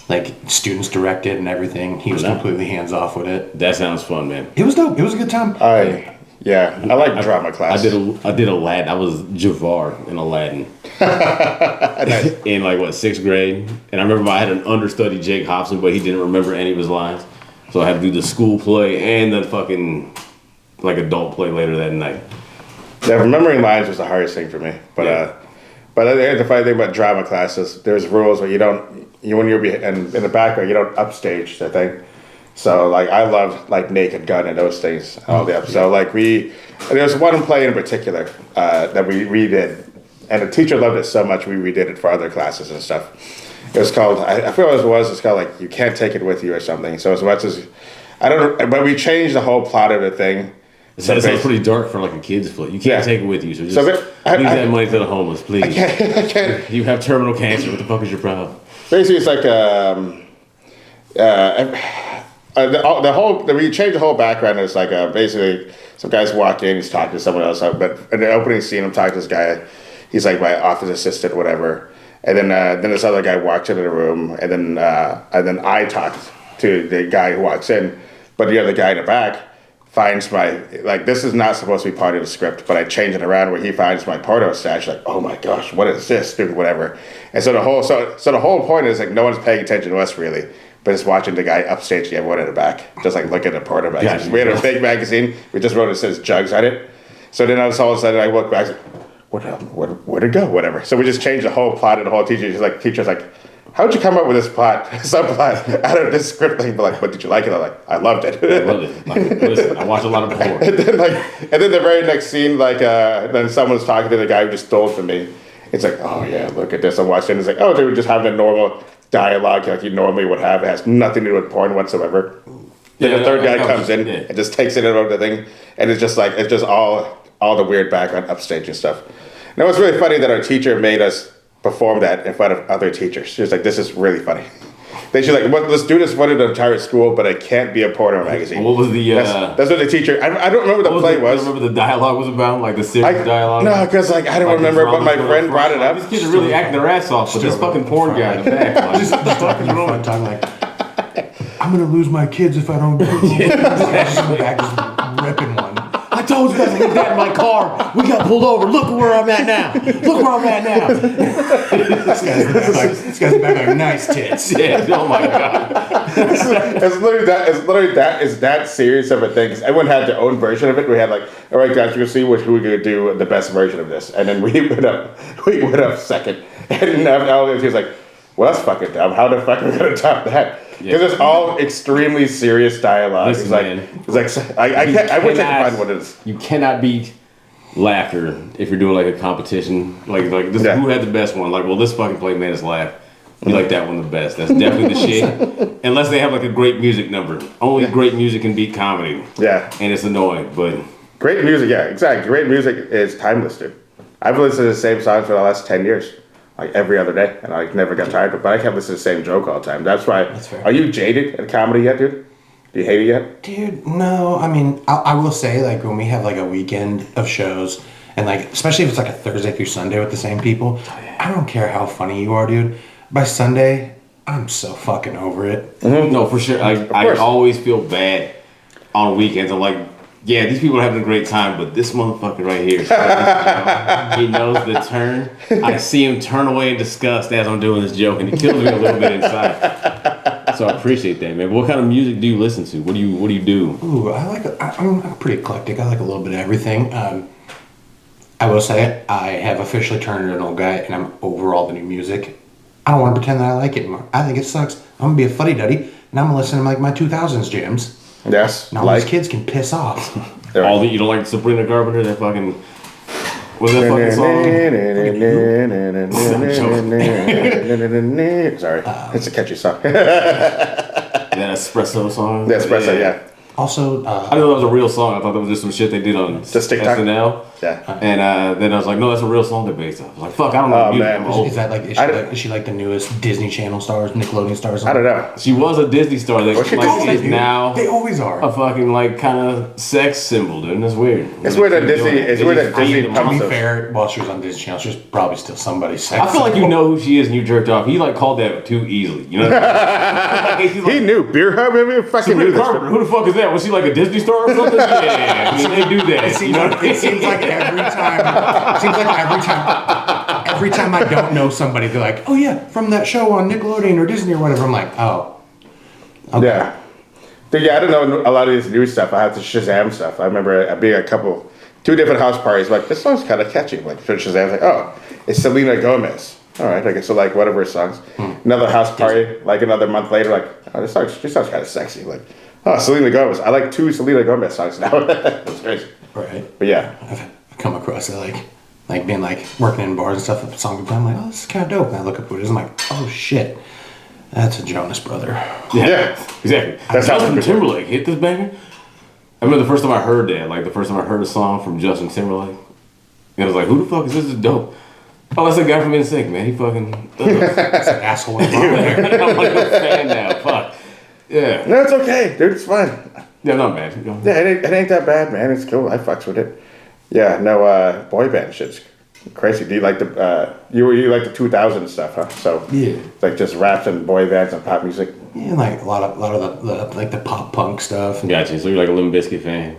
like students directed and everything. He was completely hands off with it. That sounds fun, man. It was dope. It was a good time. I like drama class. I did Aladdin. I was Jafar in Aladdin. In like 6th grade, and I remember I had an understudy, Jake Hobson, but he didn't remember any of his lines, so I had to do the school play and the fucking like adult play later that night. Yeah, remembering lines was the hardest thing for me. But the funny thing about drama classes, there's rules where when you're in the background, you don't upstage the thing. So like I loved like Naked Gun and those things, all the episodes. So like there was one play in particular that we redid, and the teacher loved it so much we redid it for other classes and stuff. It was called, I forget what it was. It's called like You Can't Take It With You or something. So as much as I don't know, but we changed the whole plot of the thing. That sounds pretty dark for like a kid's play. You can't take it with you, so just leave that money to the homeless, please. I can't. You have terminal cancer. What the fuck is your problem? Basically, it's like we changed the whole background. It's like basically some guys walk in, he's talking to someone else. But in the opening scene, I'm talking to this guy. He's like my office assistant, whatever. And then this other guy walks into the room, and then I talk to the guy who walks in, but the other guy in the back finds this is not supposed to be part of the script, but I change it around where he finds my porno stash, like, oh my gosh, what is this, dude, whatever. And so the whole point is like no one's paying attention to us really, but it's watching the guy upstage the everyone in the back, just like look at the porno magazine. Gotcha. We had a fake magazine, we just wrote it says Jugs on it. So then all of a sudden I look back, where'd it go, whatever. So we just changed the whole plot, and the whole teacher's like, how'd you come up with this subplot out of this script thing? But like, what did you like it? I'm like, I loved it. I love it. Like, listen, I watch a lot of porn. And then the very next scene, then someone's talking to the guy who just stole it from me. It's like, oh yeah, look at this. I'm watching. It's like, oh, they were just having a normal dialogue like you normally would have. It has nothing to do with porn whatsoever. Then the third guy comes in and just takes it out of the thing, and it's just all the weird background upstage and stuff. Now it's really funny that our teacher made us perform that in front of other teachers. She was like, this is really funny. She's like, let's do this in front of the entire school, but it can't be a porno magazine. What was the... That's what the teacher... I don't remember the play was. I remember the dialogue was about, like the serious dialogue. No, because I don't remember, but my friend brought it up. These kids are really acting their ass off, but this fucking porn guy in the back, like, Just talking in front, talking like, I'm gonna lose my kids if I don't do this. Just in the back, just ripping one. I I told you guys to leave that in my car. We got pulled over. Look where I'm at now. Look where I'm at now. This guy's back like nice tits. Yeah. Oh my god. It's literally that. It's literally that. It's that serious of a thing. 'Cause everyone had their own version of it. We had like, all right, guys, we're gonna see which we could do the best version of this, and then we went up second, and now he was like, well, that's fucking dumb. How the fuck are we gonna top that? Because it's all extremely serious dialogue. Listen, it's like I wish I could find what it is. You cannot beat laughter if you're doing like a competition. Like this, who had the best one? Like, well, this fucking play made us laugh. You like that one the best. That's definitely the shit. Unless they have like a great music number. Only great music can beat comedy. Yeah. And it's annoying, but great music. Yeah, exactly. Great music is timeless, dude. I've listened to the same songs for the last 10 years. Like every other day, and I never got tired of it. But I kept listening to the same joke all the time. That's why. That's fair. Are you jaded at comedy yet, dude? Do you hate it yet? Dude, no. I mean, I will say, like, when we have like a weekend of shows, and like, especially if it's like a Thursday through Sunday with the same people, I don't care how funny you are, dude. By Sunday, I'm so fucking over it. Mm-hmm. No, for sure. I always feel bad on weekends. I'm like, yeah, these people are having a great time, but this motherfucker right here, he knows the turn. I see him turn away in disgust as I'm doing this joke, and it kills me a little bit inside. So I appreciate that, man. But what kind of music do you listen to? What do you do? Ooh, I'm pretty eclectic. I like a little bit of everything. I will say it. I have officially turned into an old guy, and I'm over all the new music. I don't want to pretend that I like it anymore. I think it sucks. I'm gonna be a fuddy-duddy, and I'm gonna listen to like my 2000s jams. Yes. Now these kids can piss off. All that you don't like Sabrina Carpenter? That fucking what's that fucking song? Sorry, it's a catchy song. That espresso song. The espresso, yeah. Also, I didn't know that was a real song. I thought that was just some shit they did on Just TikTok? SNL. Yeah. And then I was like, no, that's a real song they're based off. I was like, fuck, I don't know. Oh, man. I'm old. is that like is she like the newest Disney Channel stars, Nickelodeon stars? I don't know. She was a Disney star. That What's she like, called? is now They always are. a fucking like kind of sex symbol, dude. That's weird. It's weird that Disney. It's weird that Disney To be pumps those. fair, while she was on Disney Channel, she was probably still somebody's sex. I feel like you know who she is and you jerked off. He like called that too easily. You know? Like, he's like, He knew beer hub. I mean, fucking knew Sabrina this. Carpenter, who the fuck is that? Was she like a Disney star or something? Yeah, I mean, they do that. It seems like every time. Seems like every time I don't know somebody, they're like, "Oh yeah, from that show on Nickelodeon or Disney or whatever." I'm like, "Oh, okay." Yeah. Dude, yeah, I don't know a lot of this new stuff. I have to Shazam stuff. I remember being at two different house parties. Like, this song's kind of catchy. Like, for Shazam, I was like, oh, it's Selena Gomez. All right, I guess I like whatever her songs. Another house party, like another month later, like, oh, she sounds kind of sexy. Like, oh, Selena Gomez. I like 2 Selena Gomez songs now. That's crazy. Right. But yeah. I've come across it like being like working in bars and stuff. A song I'm like, "Oh, this is kind of dope." And I look up what it is. I'm like, "Oh shit, that's a Jonas brother." Yeah. Exactly. That's how Justin Timberlake hit this banger. I remember the first time I heard that, like the first time I heard a song from Justin Timberlake, and I was like, who the fuck is this? This is dope. Oh, that's a guy from NSYNC, man. He fucking That's an asshole. I'm like a fan now. Fuck. Yeah. No, it's okay, dude. It's fine. Yeah, not bad. You know? Yeah, it ain't that bad, man. It's cool. I fucks with it. Yeah, no, boy band shit's crazy. Do you like the you like the 2000 stuff, huh? So Yeah. like just raps and boy bands and pop music. Yeah, like a lot of the like the pop punk stuff. Gotcha. So you're like a Limp Bizkit fan.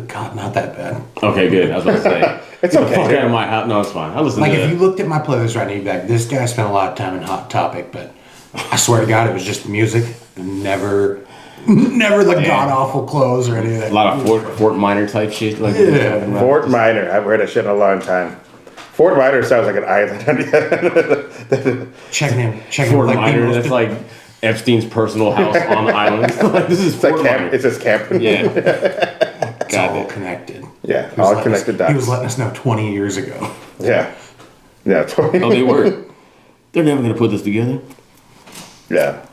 God, not that bad. Okay, good. I was about to say. It's Get the okay. fuck dude. out of my house. No, it's fine. I listen Like to if you looked at my playlist right now, you'd be like, this guy spent a lot of time in Hot Topic, but I swear to God, it was just music. Never the god awful clothes or anything. a lot of Fort Minor type shit. Like Yeah. Fort Minor. I've heard that shit in a long time. Fort Minor sounds like an island. Checking in Fort like Minor. the That's like Epstein's personal house on the island. Like this is It's like Fort camp. Minor. It's just camp. Yeah. it's all Got it. connected. Yeah, He was all letting connected us, He dots. was letting us know 20 years ago. Yeah. Yeah. Oh, they were. They're never gonna put this together. Yeah.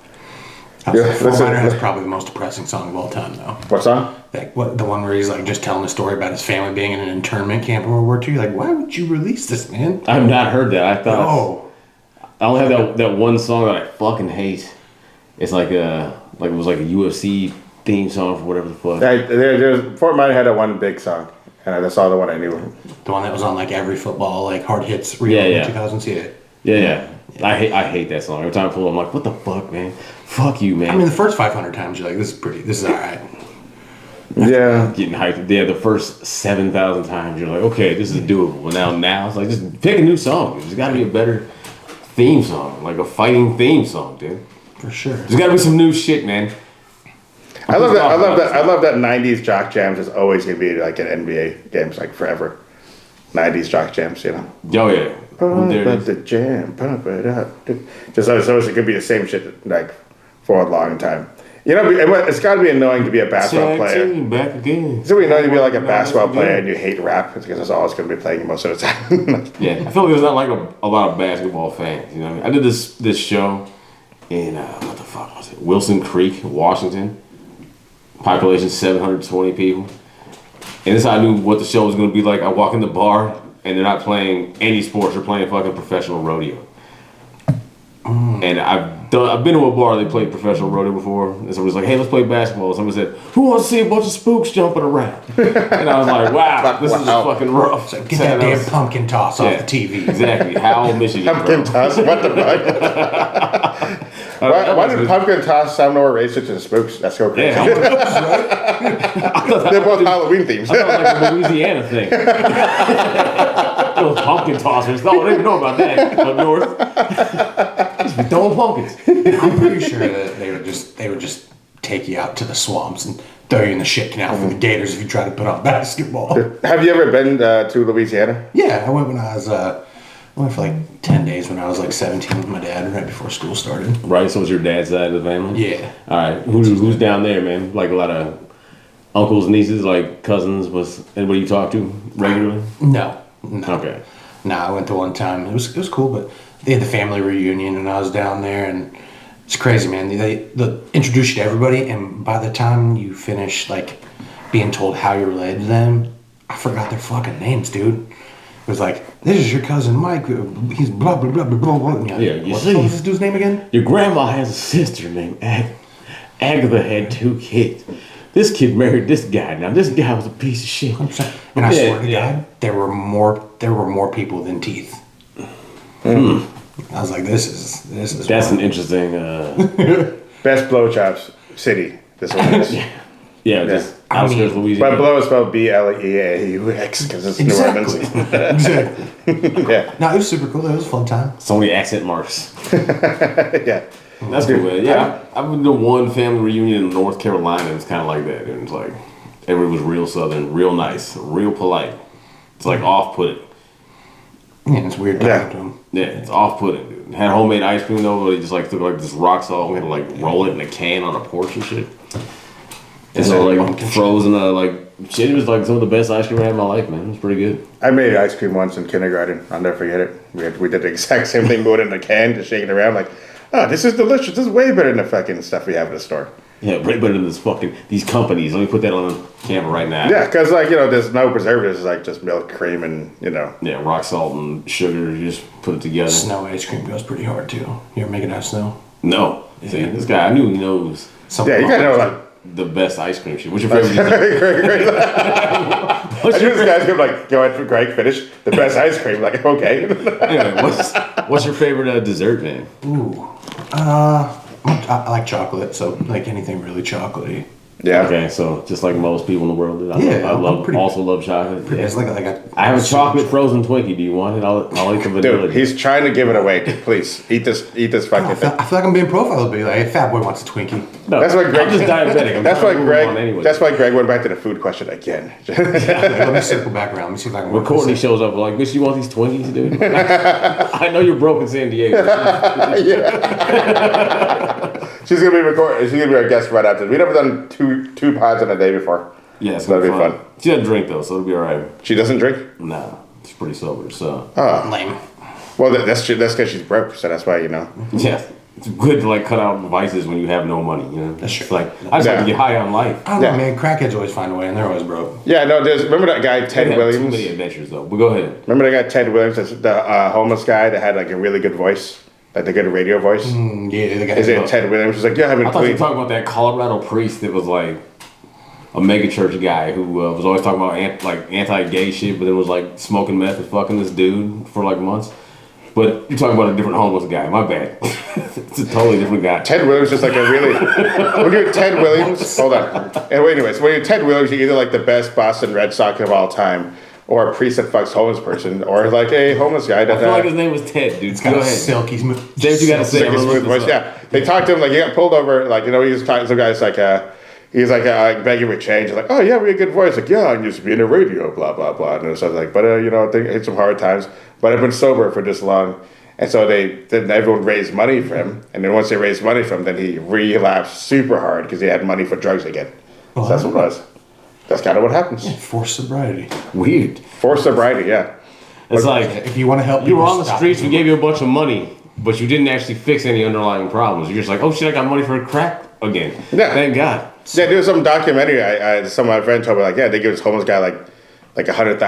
I was Yeah, like, Fort listen- Minor has probably the most depressing song of all time, though. What song? Like the one where he's like just telling a story about his family being in an internment camp in World War II. You're like, why would you release this, man? I have not heard that. I thought Oh, I only have that one song that I fucking hate. It's like it was like a UFC theme song for whatever the fuck. There's Fort Minor had that one big song, and that's all the one I knew. the one that was on like every football like hard hits reel Yeah, in yeah. the 2000s. Yeah. I hate that song. Every time I pull it, I'm like, what the fuck, man? Fuck you, man. I mean, the first 500 times you're like, this is all right. Yeah. Getting hyped. Yeah, the first 7,000 times you're like, okay, this is doable. But now it's like just pick a new song. There's got to be a better theme song, like a fighting theme song, dude. For sure. There's got to be some new shit, man. I love that. I love that. 90s jock jams is always gonna be like an NBA games, like forever. 90s jock jams, you know. Oh yeah. Pump There it up is. the jam, pump it up. Just always it could be the same shit like for a long time. You know, it's got to be annoying to be a basketball player. Back again. It's really annoying to be like a basketball player and you hate rap because it's always going to be playing most of the time. Yeah, I feel like there's not like a lot of basketball fans. You know what I mean? I did this show in what the fuck was it? Wilson Creek, Washington. Population 720 people. And this I knew what the show was going to be like. I walk in the bar and they're not playing any sports. They're playing fucking professional rodeo. And I've been to a bar they played professional rodeo before, and somebody's like, "Hey, let's play basketball." Somebody said, "Who wants to see a bunch of spooks jumping around?" And I was like, "Wow, this is fucking rough." Get that damn pumpkin toss off the TV. Exactly. Howell, Michigan. Pumpkin toss? What the fuck? Why did pumpkin toss sound more racist than spooks? That's so crazy. Yeah, They're both Halloween themes. I thought it was like a Louisiana thing. Those pumpkin tossers. No, I didn't know about that up north. Just be throwing pumpkins. I'm pretty sure that they would just take you out to the swamps and throw you in the shit canal for the gators if you try to put on basketball. Have you ever been to Louisiana? Yeah, I went when I was I went for like 10 days when I was like 17 with my dad right before school started. Right, so it was your dad's side of the family? Yeah. All right, who's down there, man? Like a lot of uncles, nieces, like cousins. Was anybody you talk to regularly? No. Okay. Nah, I went to one time. It was cool, but they had the family reunion and I was down there and it's crazy, man. They introduce you to everybody and by the time you finish like being told how you're related to them, I forgot their fucking names, dude. It was like, this is your cousin Mike. He's blah blah blah blah blah. Blah. Yeah, you What see. was this dude's name again? Your grandma has a sister named Agatha had 2 kids. This kid married this guy. Now this guy was a piece of shit. And I Yeah, swear to God, there were more people than teeth. I was like, this is. That's wild. an interesting. Best blowjobs city. This one is. Yeah, just outskirts But Louisiana. blow is spelled BLEAUX because it's New Orleans. Exactly. Yeah. No, it was super cool. It was a fun time. So many accent marks. Yeah. That's cool, man. Yeah, I went to one family reunion in North Carolina. It was kind of like that. It was like everybody was real Southern, real nice, real polite. It's like off-putting. Yeah, it's weird talking to him. Yeah, it's off-putting, dude. Had homemade ice cream though, but they just like took like this rock salt and had to like roll it in a can on a porch and shit. And so like frozen, like shit. It was like some of the best ice cream I had in my life, man. It was pretty good. I made ice cream once in kindergarten. I'll never forget it. We did the exact same thing, put it in a can, just shake it around like, oh, this is delicious. This is way better than the fucking stuff we have in the store. Yeah, way better than these companies. Let me put that on camera right now. Yeah, because like, you know, there's no preservatives. It's like just milk, cream, and, you know. Yeah, rock salt and sugar. You just put it together. Snow ice cream goes pretty hard too. You ever make it out of snow? No. See, this guy, I knew he knows Yeah, you gotta know, like, the best ice cream shit. What's your favorite? I knew this guy's gonna like go ahead for Greg, finish the best ice cream. Like, okay. Anyway, what's your favorite dessert, man? Ooh. I like chocolate, so like anything really chocolatey. Yeah. Okay, so just like most people in the world, I I'm love pretty- also love chocolate. Yeah. It's like I have a chocolate frozen Twinkie. Do you want it? I'll eat the vanilla. Dude, he's trying to give it away. Please eat this fucking I thing. feel like I'm being profiled. Be like, hey, fat boy wants a Twinkie. No, That's why Greg. I'm just diabetic. I'm That's trying why to move Greg. on anyway. That's why Greg went back to the food question again. Let me circle back around. Let me see if I can. When work Courtney this shows up, like, bitch, you want these Twinkies, dude? I know you're broke in San Diego. She's gonna be recording. She's gonna be our guest right after. We've never done two pods in a day before. Yeah, it's That'll gonna be be fun. She doesn't drink though, so it'll be alright. She doesn't drink. Nah, she's pretty sober. So Lame. Well, that's because she's broke. So that's why, you know. yeah, it's good to like cut out vices when you have no money. You know, That's it's true. like I just like Yeah. to get high on life. I don't know, Yeah. man. Crackheads always find a way, and they're always broke. Yeah, no. Remember that guy Ted They have too Williams? many adventures though. But go ahead. Remember that guy Ted Williams, the homeless guy that had like a really good voice, like the good radio voice. Yeah, the guy. Is it Ted Williams? He's like, yeah, I've been I thought you were clean. talking about that Colorado priest that was like a mega church guy who was always talking about anti-gay shit, but then was like smoking meth and fucking this dude for like months. But you're talking about a different homeless guy. My bad. It's a totally different guy. Ted Williams is like a really. When you're Ted Williams, hold on. And anyways, when you're Ted Williams, you're either like the best Boston Red Sox of all time, or a priest that fucks homeless person, or like a homeless guy that. I feel like his name was Ted, dude. It's got a silky smooth. Say what you gotta say. Silky smooth voice. Yeah, they talked to him like he got pulled over. Like he was talking. Some guy's like he's like begging for change. He's like, oh yeah, we had a good voice. Like yeah, I used to be in the radio. Blah blah blah. And so I was like, but I think it's some hard times. But I've been sober for this long. And so then everyone raised money for him. And then once they raised money for him, then he relapsed super hard because he had money for drugs again. So that's what it was. That's kind of what happens. Yeah, forced sobriety. Weird. Forced sobriety, yeah. It's like, if you want to help you were people on the stop streets, we it. gave you a bunch of money, but you didn't actually fix any underlying problems. You're just like, oh shit, I got money for crack again. Yeah. Thank God. Yeah, there was some documentary. Some of my friends told me, like, yeah, they give this homeless guy like $100,000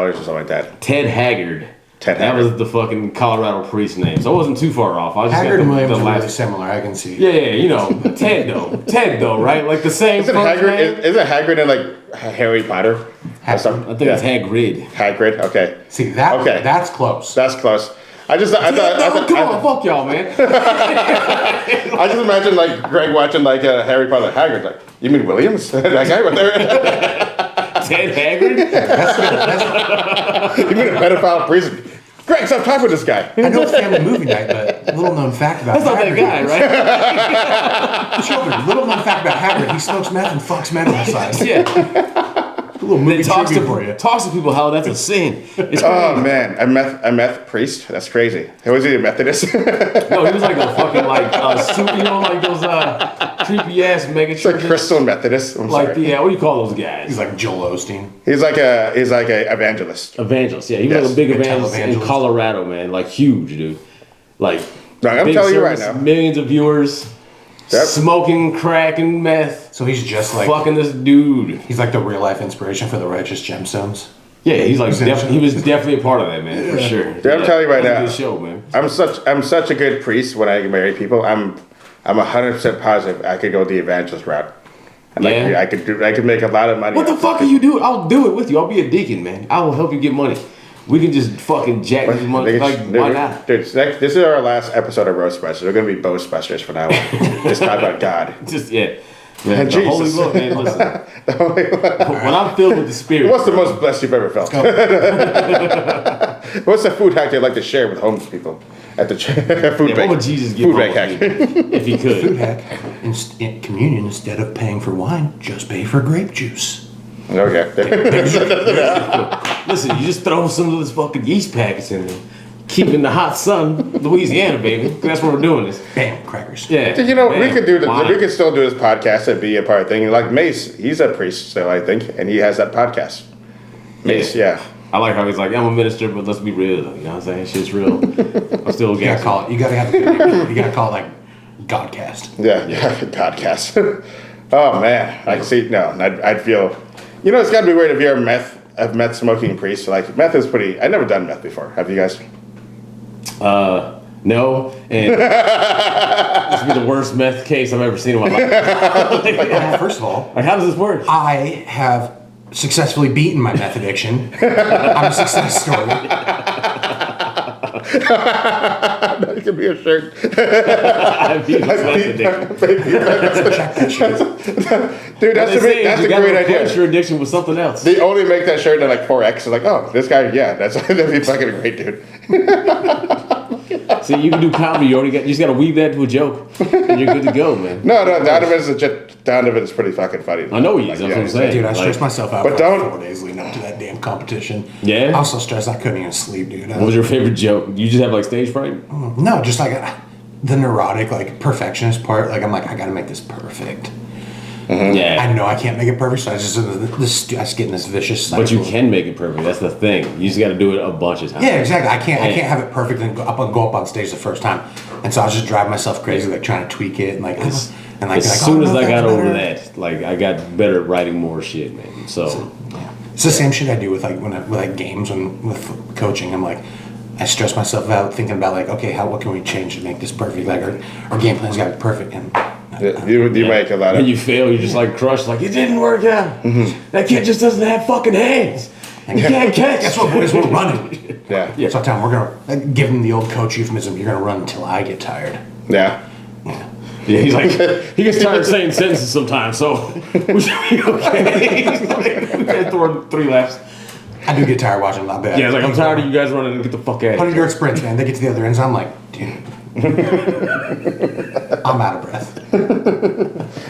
or something like that. Ted Haggard. Ted That Haggard. was the fucking Colorado priest name. So I wasn't too far off. I just Haggard and got Williams the are really last. similar. I can see. Yeah, you know, Ted though, right? Like the same. Isn't first Hagrid, name. isn't Hagrid in like Harry Potter? Hagrid. I think it's Hagrid. Hagrid, okay. See that? Okay. That's close. That's close. I thought, Come on, fuck y'all, man. I just imagine like Greg watching like Harry Potter. Hagrid, like, you mean Williams? That guy right there. Ted Haggard. You mean a pedophile priest? Greg, stop talking with this guy. I know it's family movie night, but little known fact about That's not that Hagrid. guy, right? Children, little known fact about Hagrid, he smokes meth and fucks men on the side. Yeah. A little movie Talks trivia for you. to people how that's a sin. It's Oh man, a meth priest? That's crazy. Was he a Methodist? No, he was like a fucking super, like those creepy ass mega It's like churches. Crystal Methodist. I'm Like sorry. what do you call those guys? He's like Joel Osteen. He's like a evangelist. Evangelist. Yeah, he was Yes. like a big Good evangelist in televangelist. Colorado, man. Like huge, dude. Like No, I'm big telling you right service, now. millions of viewers, Yep. smoking crack and meth, So he's just like fucking this dude. he's like the real life inspiration for the Righteous Gemstones. Yeah, he's like Essentially. he was definitely a part of that, man, for sure. Dude, I'm telling you right That now. was a good show, man. I'm such a good priest when I marry people. I'm 100% positive I could go the evangelist route. And Yeah. I could make a lot of money. What the fuck are you doing? I'll do it with you. I'll be a deacon, man. I will help you get money. We can just fucking jack this money. Like, why not? Dude, this is our last episode of Roastbusters. We're gonna be Boastbusters from now on. Just talk about God. Just Man, the Jesus. Holy Lord, man, listen. When I'm filled with the Spirit, What's the most blessed you've ever felt? What's the food hack you'd like to share with homeless people at the food what bank? would Jesus give Food bank homeless hack. people if he Food could? hack. In communion, instead of paying for wine, just pay for grape juice. Okay. Listen, you just throw some of this fucking yeast packets in there. Keep in the hot sun, Louisiana, baby. That's where we're doing this. Bam, crackers. Yeah. You know, we man, could do wine. we could still do this podcast and be a part of thing. Like Mace, he's a priest still, I think, and he has that podcast. Mace, yeah. I like how he's like, I'm a minister, but let's be real. You know what I'm saying? Shit's real. I'm still You gotta against call it. You gotta have. You gotta call it like Godcast. Yeah, podcast. Oh man, I see. No, I'd feel. You know, it's got to be weird if you're a meth smoking priest. Like meth is pretty. I've never done meth before. Have you guys? No, and this would be the worst meth case I've ever seen in my life. Well, first of all, Like, how does this work? I have successfully beaten my meth addiction. I'm a success story. That could be a shirt. I've been this meth addiction. Check that shit. Dude, that's They say a you gotta great replace idea. your addiction with something else. They only make that shirt at like 4X. It's like, oh, this guy, yeah, that'd be fucking great, dude. See, you can do comedy. You just got to weave that into a joke, and you're good to go, man. No, Donovan's pretty fucking funny. I know he is. Like, That's what I'm he's- saying. Dude, I Like, stressed myself out But for don't- like 4 days leading up to that damn competition. Yeah? I was so stressed I couldn't even sleep, dude. What was your favorite joke? You just have like stage fright? No, just like the neurotic, like perfectionist part. Like I'm like, I gotta make this perfect. Yeah. I know I can't make it perfect, so I just get in this vicious cycle. But you can make it perfect. That's the thing. You just got to do it a bunch of times. Yeah, exactly. I can't Yeah. have it perfect and go up on stage the first time. And so I was just driving myself crazy, like trying to tweak it and like As soon as I got over that, like I got better at writing more shit, man. So It's the same shit I do with like with like games with coaching. I'm like, I stress myself out thinking about like, okay, what can we change to make this perfect? Like our game plan's got to be perfect, and You make a lot when of. you fail, you're just like crushed. Like it didn't work out. That kid just doesn't have fucking hands. Like, yeah, guess what, boys? We're running. Yeah. So Tom, we're gonna give him the old coach euphemism. You're gonna run until I get tired. Yeah. Yeah, he's like, he gets tired of saying sentences sometimes, so we should be okay. He's like, we can't throw 3 laps. I do get tired watching that bad. Yeah, it's like, I'm tired of you guys running and get the fuck out of 100 here. yard sprints, man. They get to the other end, I'm like, dude. I'm out of breath.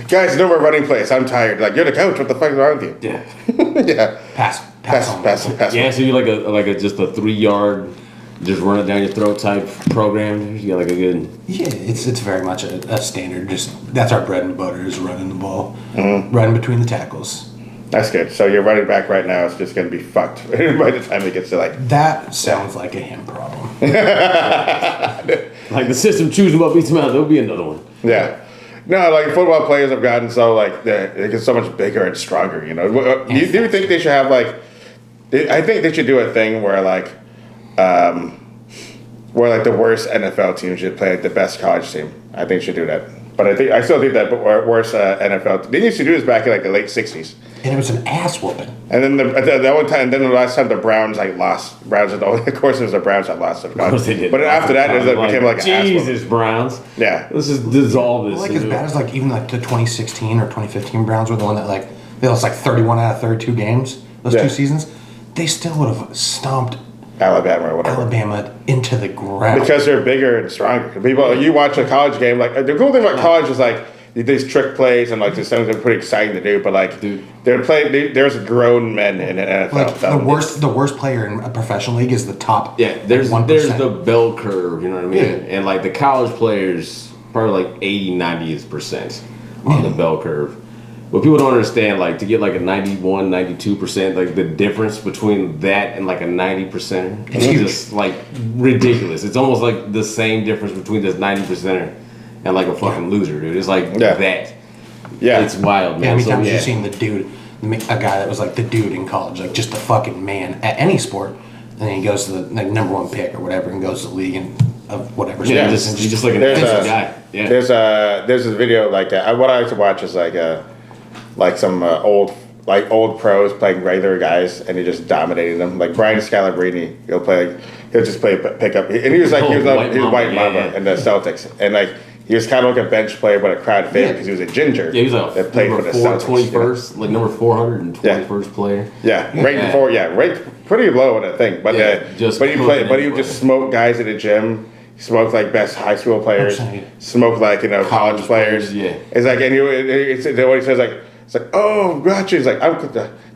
Guys, no more running plays. I'm tired. Like, you're the coach. What the fuck is wrong with you? Yeah. Yeah. Pass on. Yeah, so you like a just a 3-yard, just run it down your throat type program. You got like a good. Yeah, it's very much a standard. Just that's our bread and butter is running the ball, running between the tackles. That's good. So your running back right now is just going to be fucked by the time it gets to like. That sounds like a him problem. Like the system chews them up, eats them out. There'll be another one. Yeah. No, like football players have gotten so like they get so much bigger and stronger. You know, do you think they should have like? I think they should do a thing where like the worst NFL team should play like the best college team. I think should do that. But I still think that worst NFL. They used to do this back in like the late '60s. And it was an ass whooping. And then the only time, then the last time the Browns like lost, Browns are the only. Of course, it was the Browns that lost. Of course they did. But after that, it became like an ass whooping. Jesus, Browns. Yeah. Let's just dissolve this. Like as bad as like even like the 2016 or 2015 Browns were the one that like they lost like 31 out of 32 games those 2 seasons. They still would have stomped Alabama or whatever. Alabama into the ground Because they're bigger and stronger. People, you watch a college game, like the cool thing about college is like these trick plays and like these things are pretty exciting to do. But like, they're playing. There's grown men in the NFL. Like the worst player in a professional league is the top. Yeah, there's 1%. the bell curve. You know what I mean? Yeah. And like the college players, probably like 80-90% on the bell curve. But people don't understand, like, to get like a 91, 92%, like the difference between that and like a 90%, it's just like ridiculous. It's almost like the same difference between this 90%er and like a fucking loser, dude. It's like that. Yeah. It's wild, man. Yeah, how many So, times you've seen the dude, a guy that was like the dude in college, like just the fucking man at any sport, and then he goes to the like, #1 pick or whatever and goes to the league and of whatever. Yeah, he's just like an defensive guy. Yeah. There's a video like what I like to watch is like some old pros playing regular guys and he just dominating them. Like Brian Scalabrine, he'll just play pickup, and he was White Mamba in the Celtics, and like he was kind of like a bench player but a crowd favorite because he was a ginger. Yeah, he was like that played for the Celtics. 21st, like number 421st player. Yeah, ranked pretty low in the thing, but he would just smoke guys at the gym. Smoked like best high school players. Smoked like college players. Yeah, it's like what he says like. It's like, oh, gotcha. He's like,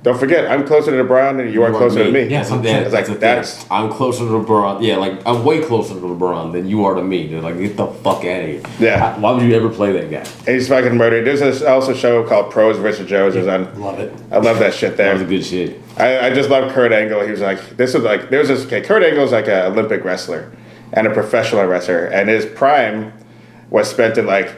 don't forget, I'm closer to LeBron than you are closer to me. Yeah, it's like that's. I'm closer to LeBron. Yeah, like I'm way closer to LeBron than you are to me. Dude. Like, get the fuck out of here. Yeah. Why would you ever play that guy? And he's fucking murdered. There's also a show called Pros vs. Joes. Love it. I love that shit there. That was a good shit. I just love Kurt Angle. He was like, Kurt Angle's like an Olympic wrestler and a professional wrestler, and his prime was spent in like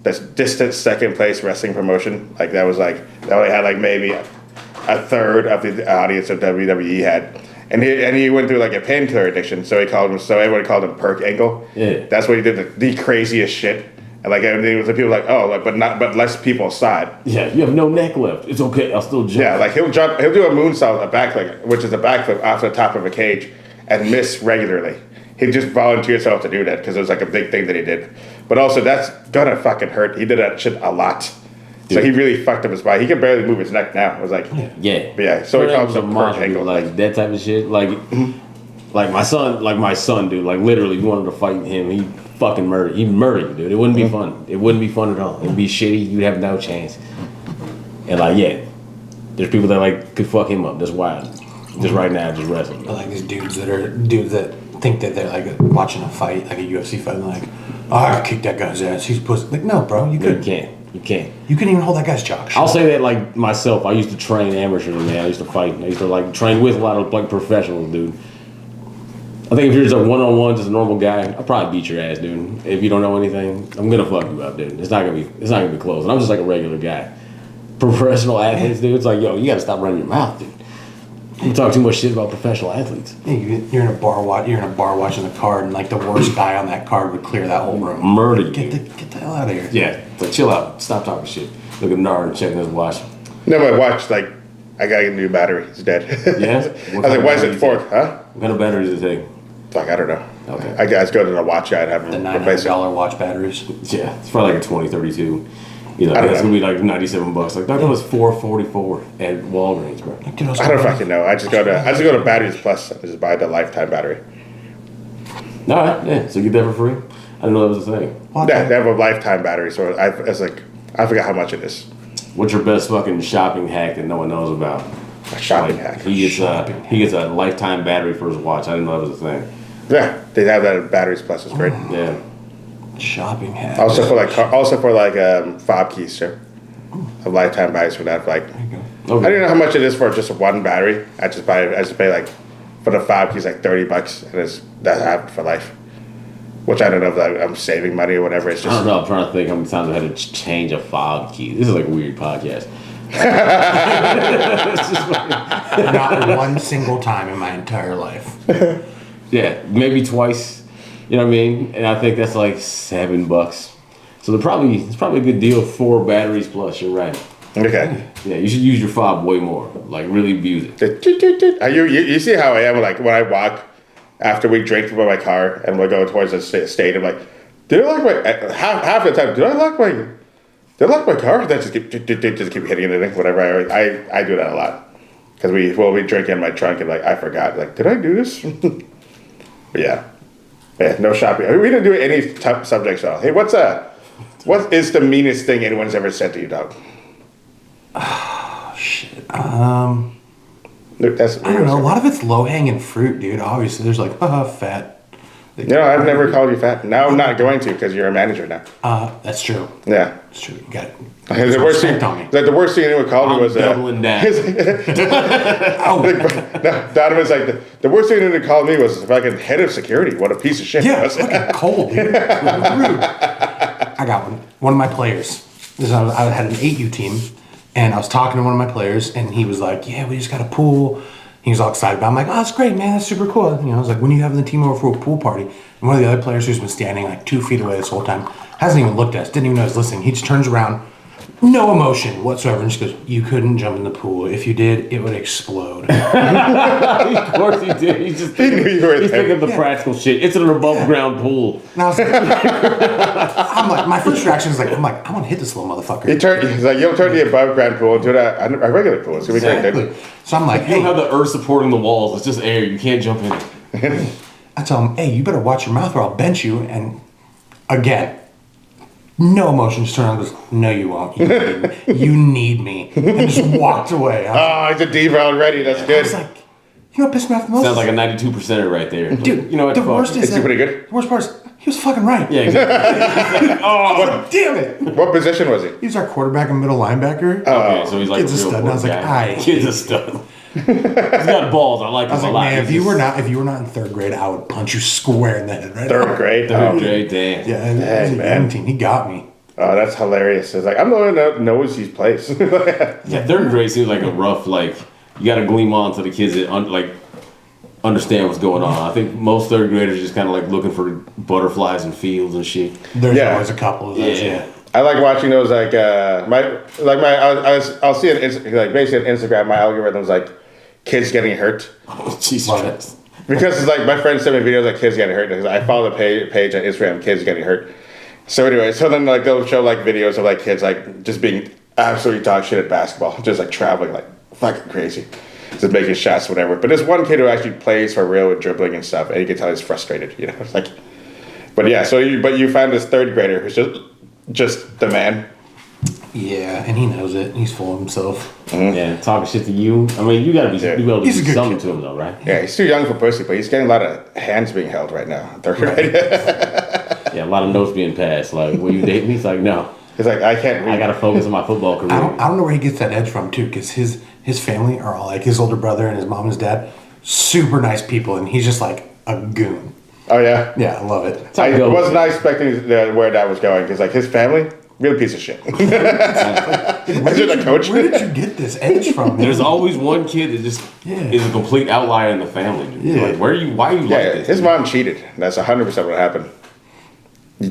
this distant second place wrestling promotion. Like that only had like maybe a third of the audience of WWE had. And he went through like a painkiller addiction, so everybody called him Perk Angle. Yeah. That's what he did, the craziest shit. And like people like, oh, like but less people saw it. Yeah, you have no neck left. It's okay, I'll still jump. Yeah, like he'll do a moonsault, a backflip, which is a backflip off the top of a cage, and miss regularly. He just volunteered himself to do that because it was like a big thing that he did. But also, that's gonna fucking hurt. He did that shit a lot. Dude. So he really fucked up his body. He can barely move his neck now. It was like, yeah. But yeah, so he calls him Perk Angle. Like that type of shit. Like my son, dude, like literally we wanted to fight him. He fucking murdered. He murdered you, dude. It wouldn't be fun. It wouldn't be fun at all. It'd be shitty. You'd have no chance. And like, yeah, there's people that like could fuck him up. That's wild. Just right now, just wrestling. But like these dudes that think that they're like watching a fight, like a UFC fight, and like, oh, I gotta kick that guy's ass. He's pussy. Like, no, bro, you couldn't. You can't. You couldn't even hold that guy's jock. I'll say that like myself. I used to train amateurs, man. I used to fight. I used to like train with a lot of like professionals, dude. I think if you're just a one-on-one, just a normal guy, I'll probably beat your ass, dude. If you don't know anything, I'm gonna fuck you up, dude. It's not gonna be close. And I'm just like a regular guy. Professional athletes, dude. It's like, yo, you gotta stop running your mouth, dude. You talk too much shit about professional athletes. Yeah, you're in a bar watching a card, and like the worst guy on that card would clear that whole room. Murder you. Get the hell out of here. Yeah, it's like chill out. Stop talking shit. Look at Nar and checking his watch. No, but watch like I gotta get a new battery. It's dead. Yeah? I was like, why is it fork? Huh? What kind of batteries does it take? Fuck, I don't know. Okay. I guys go to the watch guy and have The them replace it. $900 watch batteries. Yeah, it's probably like a 2032. You know, I don't it's know. gonna be like $97. Like that was $444 at Walgreens, bro. Like, dude, I don't fucking know. I just go to Batteries Plus and just buy the lifetime battery. All right, yeah. So you get that for free? I didn't know that was a thing. Yeah, they have a lifetime battery, so it's like I forgot how much it is. What's your best fucking shopping hack that no one knows about? A shopping Like, hack. He gets a lifetime battery for his watch. I didn't know that was a thing. Yeah, they have that at Batteries Plus. It's great. Yeah. shopping hat. Also for fob keys too. A lifetime batteries for that. Like Okay. I don't know how much it is for just one battery. I just pay like for the fob keys like $30, and that happened for life. Which I don't know if I'm saving money or whatever. It's I just don't know. I'm trying to think how many times I had to change a fob key. This is like a weird podcast. It's just like, Not one single time in my entire life. yeah, maybe twice. You know what I mean? And I think that's like $7. So it's probably a good deal. 4 batteries plus. You're right. okay. Yeah, you should use your fob way more. Like really abuse it. You see how I am like when I walk after we drink from my car and we go towards the stadium. Like, did I lock my half the time? Did I lock my car? That just keep hitting it. Whatever. I do that a lot because we drink in my trunk and like I forgot. Like, did I do this? But yeah, no shopping. I mean, we didn't do any subjects at all. Hey, what is the meanest thing anyone's ever said to you, dog? Oh, shit. That's I don't know. A lot of it's low hanging fruit, dude. Obviously, there's like, fat. No, I've never called you fat. Now I'm not going to because you're a manager now. That's true. Yeah. That's true. You got it. The worst thing, on me. the worst thing anyone called me was doubling down. No, Donovan's like the worst thing anyone called me was fucking head of security. What a piece of shit. Yeah, he it's was. fucking cold, dude. Rude. I got one. One of my players. I had an 8U team, and I was talking to one of my players, and he was like, "Yeah, we just got a pool." He was all excited about it. I'm like, "Oh, that's great, man. That's super cool." You know, I was like, "When are you having the team over for a pool party?" And one of the other players who's been standing like 2 feet away this whole time hasn't even looked at us. Didn't even know I was listening. He just turns around, no emotion whatsoever, and just goes, "You couldn't jump in the pool. If you did, it would explode." Of course he did. He's knew you were he's there. thinking the practical shit. It's an above ground pool. And I was like, I'm like, my first reaction is I want to hit this little motherfucker. He's like, you'll turn the above ground pool into a regular pool. It's gonna be great, Exactly. dude. So I'm like, You don't hey, have the earth supporting the walls. It's just air. You can't jump in. I tell him, hey, you better watch your mouth or I'll bench you. And again, no emotion. Just turn around and goes, no, you won't. You need me. And just walked away. I Oh, he's a diva already. That's good. was like, you know what pissed me off the most? Sounds like a 92%er right there. Dude, you know what? the Fuck worst it. is Is he that, pretty good? The worst part is, he was fucking right. Yeah, exactly. Oh, damn it. What position was he? He's our quarterback and middle linebacker. Okay, so he's like Kid's a real stud. And I was like, guy. I Kid's a stud. He's got balls. I like him I was a like, lot. man, He's if you just- were not in 3rd grade, I would punch you square in the head right Third now. grade. Third Oh, grade, damn. Yeah, and Dang, it was a man. young team. He got me. oh, that's hilarious. It's like I'm the one that knows his place. Yeah, 3rd grade seems like a rough, like, you got to gleam on to the kids that, understand what's going on. I think most 3rd graders just kind of like looking for butterflies and fields and shit. There's Yeah. always a couple of those. Yeah. Yeah. I like watching those. I'll see it like basically on Instagram. My algorithm's like kids getting hurt Oh, Jesus Love it. Christ. because it's like my friends send me videos like kids getting hurt because I follow the page on Instagram, kids getting hurt. So anyway, so then like they'll show like videos of like kids like just being absolutely dog shit at basketball, just like traveling like fucking crazy, just making shots, whatever. But there's one kid who actually plays for real with dribbling and stuff, and you can tell he's frustrated. You know, it's like, but yeah. So you find this 3rd grader who's just the man. Yeah, and he knows it. He's full of himself. Yeah, talking shit to you. I mean, you gotta be Yeah. you able to He's a do good something kid. to him though, right? Yeah, he's too young for pussy, but he's getting a lot of hands being held right now. 3rd grade. Yeah, a lot of notes being passed. Like, will you date me? He's like, no. He's like, I can't read. I gotta focus on my football career. I don't know where he gets that edge from too, because his family are all like his older brother and his mom and his dad, super nice people, and he's just like a goon. Oh yeah. Yeah, I love it. how it I goes. was not expecting where that was going because like his family, real piece of shit. Is it a coach? Where did you get this edge from? man? There's always one kid that just Yeah. is a complete outlier in the family. Dude. Yeah. Like, why are you like Yeah, this? his mom cheated. That's 100% what happened.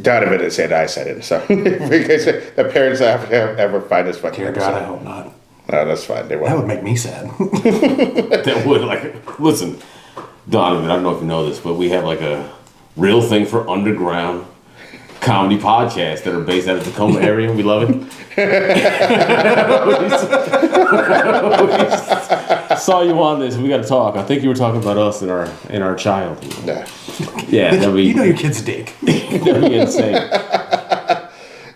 Donovan didn't say it, I said it. So because the parents ever find this fucking Dear God, I episode. hope not. No, that's fine. They That won't. would make me sad. That would listen, Donovan. I don't know if you know this, but we have like a real thing for underground comedy podcasts that are based out of the Tacoma area. We love it. We saw you on this. We got to talk. I think you were talking about us in our childhood. Yeah. Yeah, that'd be, You know your kid's dick. that'd be insane.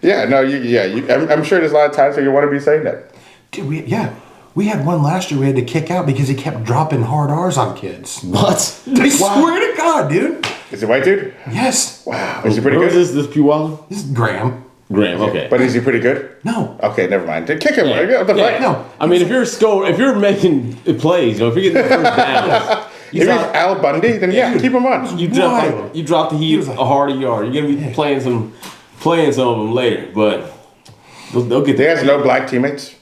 Yeah, no, I'm sure there's a lot of times where you want to be saying that. Dude, we had one last year we had to kick out because he kept dropping hard R's on kids. What? I swear to God, dude. Is he white dude? Yes. Wow. Is he pretty Where good? is this Puyallup? This is Graham. Graham. Okay. But is he pretty good? No. Okay, never mind. Then kick him. Yeah. What the fuck? No. I mean, if you're making plays, if you're getting the first downs, If he's Al Bundy, then yeah, keep him on. you Wild. drop the heat was like- a harder yard. You're gonna be playing some of them later, but they'll get He there. has no black teammates.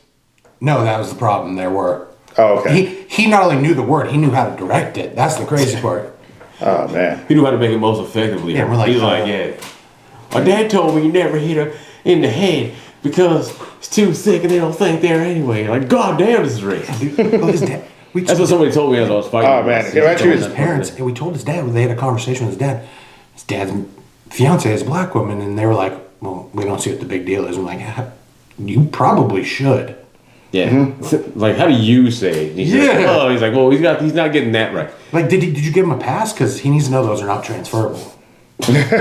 No, that was the problem. There were. Oh, okay. He not only knew the word, he knew how to direct it. That's the crazy part. Oh man. He knew how to make it most effectively. Yeah, we're like, He's like, yeah. My dad told me you never hit her in the head because it's too thick and they don't think there anyway. Like, God damn, this is racist. Dude, well, his dad, That's what somebody told me as I was fighting. Oh, man. with Yeah, my actually, his his parents, and we told his dad when they had a conversation with his dad. His dad's fiance is a black woman, and they were like, "Well, we don't see what the big deal is." I'm like, "You probably should." Yeah. Like, how do you say it? He's like, Yeah. oh, he's like, well, he's not getting that right. Like, did you give him a pass? Because he needs to know those are not transferable. My These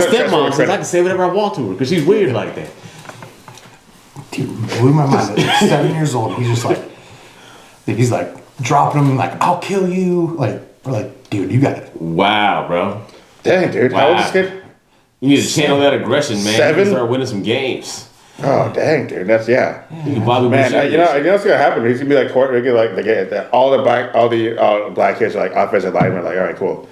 are stepmom just says I can say whatever I want to her because she's weird like that. Dude, blew my mind. At 7 years old, he's like dropping him like, "I'll kill you." Like, we're like, dude, you got it. Wow, bro. Dang, dude. How old is this kid? You need to channel that aggression, man. 7? You can start winning some games. Oh, dang, dude. That's yeah. You can Bobby Man, Boucher you know what's gonna happen? He's gonna be like court. Like all the black kids are like offensive linemen. Like, all right, cool.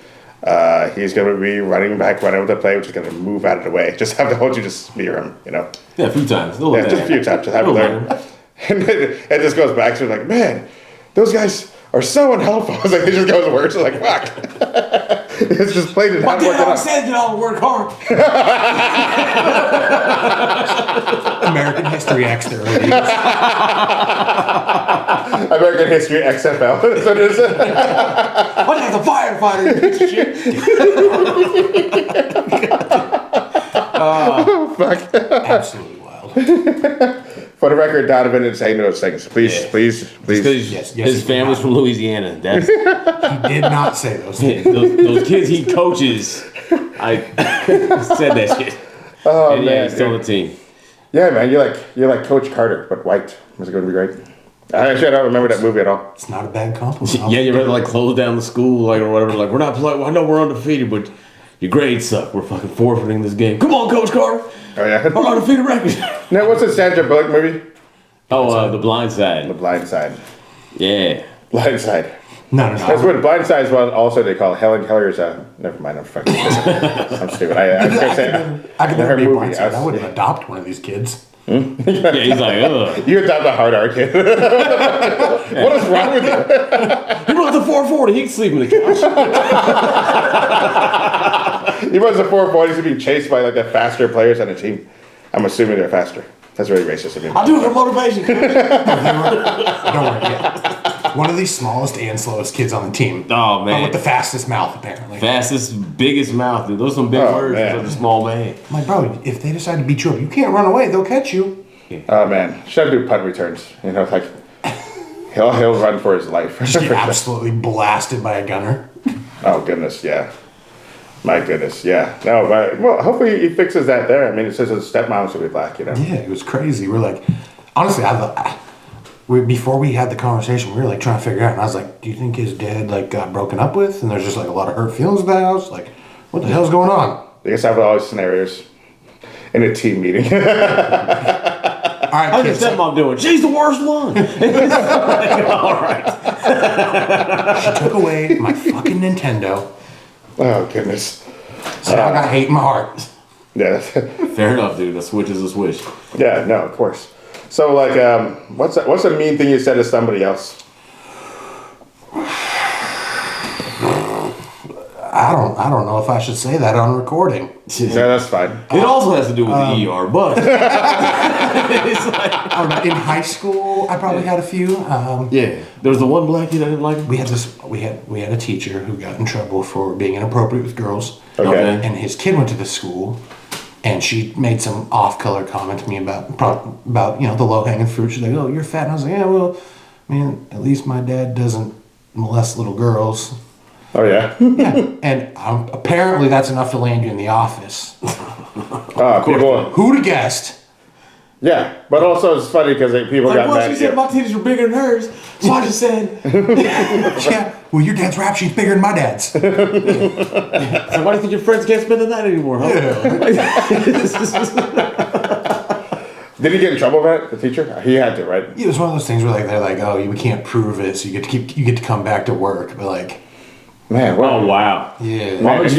He's gonna be running back, running with the play, which is gonna move out of the way. Just have to hold you, just smear him. You know. Yeah, a few times. Yeah, just a few times. Just have to learn. And then it just goes back to like, man, those guys are so unhelpful. It's like it just goes worse. It's like fuck. It's just played it. My Not dad working always out. said you all work hard. American History X there. ladies. American History XFL. That's what it is. My dad's a firefighter. You piece of shit. Oh fuck. Absolutely wild. For the record, Donovan didn't say those things. Please. Because Yes, his he family's did. from Louisiana. That's He did not say those things. those kids he coaches. I said that shit. Oh And yeah, man, he's still on dude. the team. Yeah, man, you're like Coach Carter, but white. Is it going to be great? Actually, I don't remember that movie at all. It's not a bad compliment. Yeah, you rather like close down the school, like or whatever. Like we're not playing. I know we're undefeated, but your grades suck. We're fucking forfeiting this game. Come on, Coach Carter. Oh yeah. Our undefeated record. Now, what's the Sandra Bullock movie? Oh, The Blind The Side. Blind Side. Yeah. Blind Side. No. That's what Blind Side is. What also they call Helen Keller's. Never mind. I'm fucking. I'm stupid. I was gonna say I could her never be movie. blindsided. I wouldn't adopt one of these kids. Yeah, he's like, ugh. You adopt a hard R kid. What is wrong with you? He runs a 440. He can sleep in the couch. He runs a 440. He's being chased by like the faster players on the team. I'm assuming they're faster. That's really racist of me. I do it for motivation. Don't worry. Yeah. One of the smallest and slowest kids on the team. Oh, man. But with the fastest mouth, apparently. Fastest, biggest mouth. Dude. Those are some big Oh, words man. for such a small man. I'm like, bro, if they decide to beat you up, you can't run away. They'll catch you. Oh man, should do punt returns. You know, like he'll run for his life. Just get absolutely blasted by a gunner. Oh goodness, yeah. My goodness, yeah. No, but well, hopefully he fixes that there. I mean, it says his stepmom should be black. You know. Yeah, it was crazy. We're like, honestly, before we had the conversation, we were like trying to figure out. And I was like, do you think his dad like got broken up with? And there's just like a lot of hurt feelings in the house. Like, what the hell's going on? I guess I have all these scenarios in a team meeting. All right, How's your kids. stepmom doing? She's the worst one. All right. She took away my fucking Nintendo. Oh goodness. So now I got hate in my heart. Yeah. Fair enough, dude. A switch is a switch. Yeah. No, of course. So like, what's a mean thing you said to somebody else? I don't know if I should say that on recording. Yeah, that's fine. It also has to do with the ER, but it's like, I don't know, in high school, I probably had a few. yeah, there was the one black kid I didn't like. We had a teacher who got in trouble for being inappropriate with girls. Okay. And his kid went to the school, and she made some off-color comment to me about the low-hanging fruit. She's like, "Oh, you're fat," and I was like, "Yeah, well, man, at least my dad doesn't molest little girls." Oh yeah. Yeah, and apparently that's enough to land you in the office. People. Who'd have guessed? Yeah, but also it's funny because people Like, got well, mad. she said my titties were bigger than hers, so I just said, Yeah. Well, your dad's rap sheet's bigger than my dad's. so why do you think your friends can't spend the night anymore, huh? Did he get in trouble for that? The teacher? He had to, right? It was one of those things where they're like, oh, you can't prove it, so you get to come back to work. But like, Man, what? Oh wow. yeah. Man, and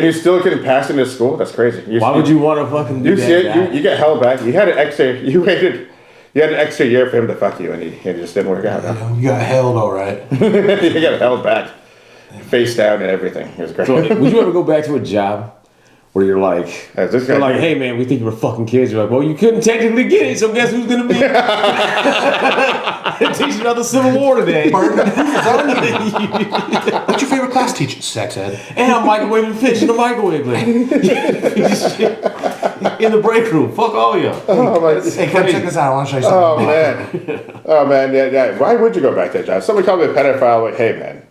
you still couldn't pass into school? That's crazy. Why would you want to fucking do You see that? it, you get held back. You had an extra. You had an extra year for him to fuck you, and it just didn't work out. Huh? You got held all right. You got held back, face down, and everything. It was great. So, would you ever go back to a job where you're like, This guy- they're like, hey man, we think you were fucking kids. You're like, well, you couldn't technically get it, so guess who's gonna be teaching about the Civil War today? What's your favorite class teacher? Sex ed. And I'm microwaving fish in the microwave, like, in the break room. Fuck all y'all. Oh my! Hey, come check this out. I want to show you something. Oh man! Yeah. Why would you go back to that job? Somebody called me a pedophile. Like, hey man,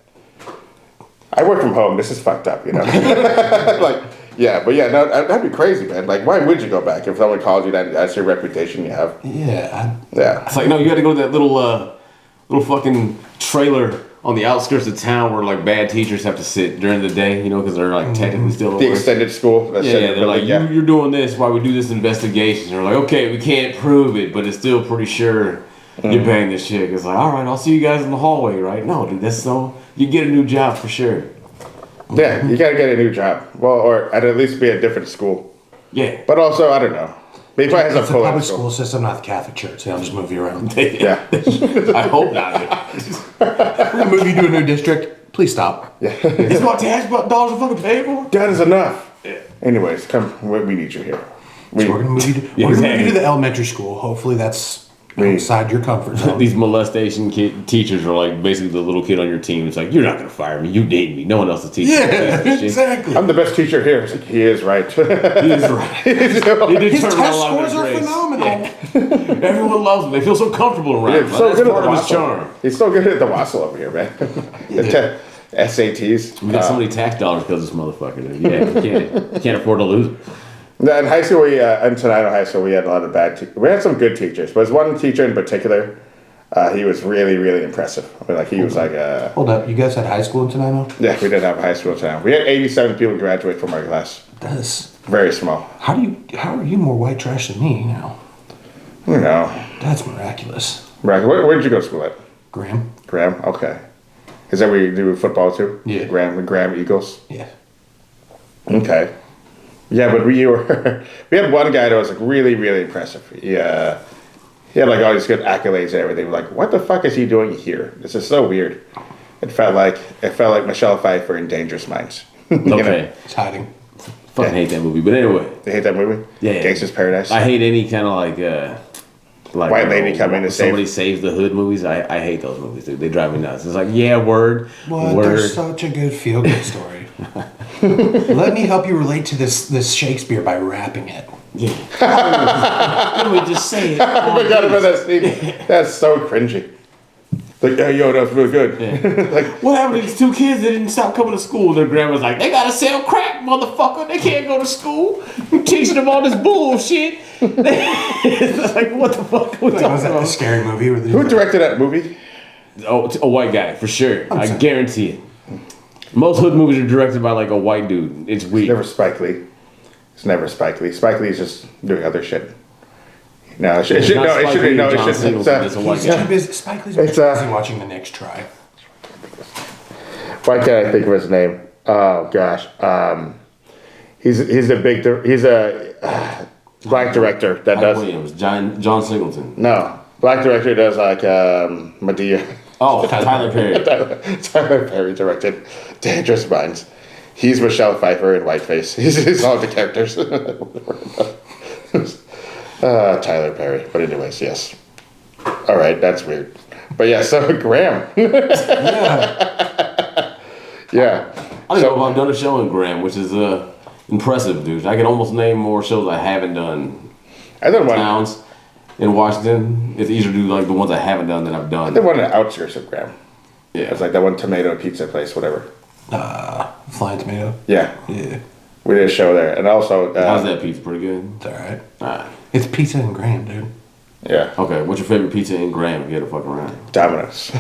I work from home. This is fucked up, you know. Like, yeah, but yeah, no, that'd be crazy, man. Like, why would you go back if someone calls you that? That's your reputation you have. Yeah. Yeah. It's like, no, you had to go to that little fucking trailer on the outskirts of town where like bad teachers have to sit during the day, you know, because they're like technically still at The work. extended school. Yeah, they're like, you're doing this while we do this investigation. And they're like, okay, we can't prove it, but it's still pretty sure you banged this chick. It's like, all right, I'll see you guys in the hallway, right? No, dude, that's so, you get a new job for sure. Yeah, you gotta get a new job. Well, or at least be a different school. Yeah. But also, I don't know. Maybe I has a It's a pull-out public school. school system, not the Catholic Church. They'll just move you around. Yeah. I hope not. We're gonna move you to a new district. Please stop. It's my tax dollars are fucking paid for. That is enough. Anyways, come. We need you here. So we're gonna move you to, Yeah, we're gonna move you exactly. to the elementary school. Hopefully that's outside your comfort zone. These molestation teachers are like basically the little kid on your team. It's like, you're not gonna fire me. You need me. No one else is teaching. Yeah, exactly. I'm the best teacher here. It's like, he is right. He is right. He did His turn around test a lot of scores their are grades. phenomenal. Everyone loves him. They feel so comfortable around him. He's so That's good at part the of his wassel. charm. He's so good at the wassel over here, man. SATs. We got so many tax dollars because of this motherfucker. Dude. Yeah, you can't afford to lose it. In high school, in Tenino High School, we had a lot of bad. We had some good teachers, but there's one teacher in particular. He was really, really impressive. I mean, like he was like. Hold up, you guys had high school in Tenino? Yeah, we did have high school in Tenino. We had 87 people graduate from our class. That's Very small. how are you more white trash than me now? You know. That's miraculous. Right. Where did you go to school at? Graham? Graham. Okay. Is that where you do football too? Yeah. Graham Eagles. Yeah. Okay. Yeah, but we had one guy that was like really, really impressive. He had like all these good accolades and everything. We're like, what the fuck is he doing here? This is so weird. It felt like Michelle Pfeiffer in Dangerous Minds. You know? Okay. It's hiding. Fucking hate that movie. But anyway. You hate that movie? Yeah. Gangster's Paradise. I hate any kind of like White lady coming to save. somebody saves the hood movies. I hate those movies, dude. They drive me nuts. It's like, yeah, word. What? Word. There's such a good feel-good story. Let me help you relate to this Shakespeare by rapping it. Yeah. Let me just say it. I forgot about that scene. That's so cringy. Like, yeah, yo, that was really good. Like, What happened to these two kids that didn't stop coming to school? Their grandma's like, they gotta sell crack, motherfucker. They can't go to school. You teaching them all this bullshit. It's like, what the fuck? What Was that a scary movie? Where who directed that movie? Oh, it's a white guy, for sure. I guarantee it. Most hood movies are directed by like a white dude. It's weird. Never Spike Lee. It's never Spike Lee. Spike Lee's just doing other shit. No, it should It's not Spike Lee, no, it John should. Singleton, it's a white He's guy. too busy. Spike Lee's It's, busy watching The Next Try. Why can't I think of his name? Oh gosh, he's a black director that Mike does Williams, John Singleton. no black director does like Medea. Oh, Tyler Perry. Tyler Perry directed Dangerous Minds. He's Michelle Pfeiffer in Whiteface. He's all the characters. Tyler Perry. But anyways, yes. All right, that's weird. But yeah, so Graham. Yeah. I don't know if I've done a show in Graham, which is impressive, dude. I can almost name more shows I haven't done. I did one. Towns in Washington. It's easier to do like the ones I haven't done than I've done. I did one in the outskirts of Graham. Yeah. It's like that one tomato pizza place, whatever. Flying Tomato. Yeah. Yeah. We did a show there. And also... How's that pizza? Pretty good? It's alright. Alright. It's pizza and Graham, dude. Yeah. Okay, what's your favorite pizza in Graham if you had to fuck around? Domino's.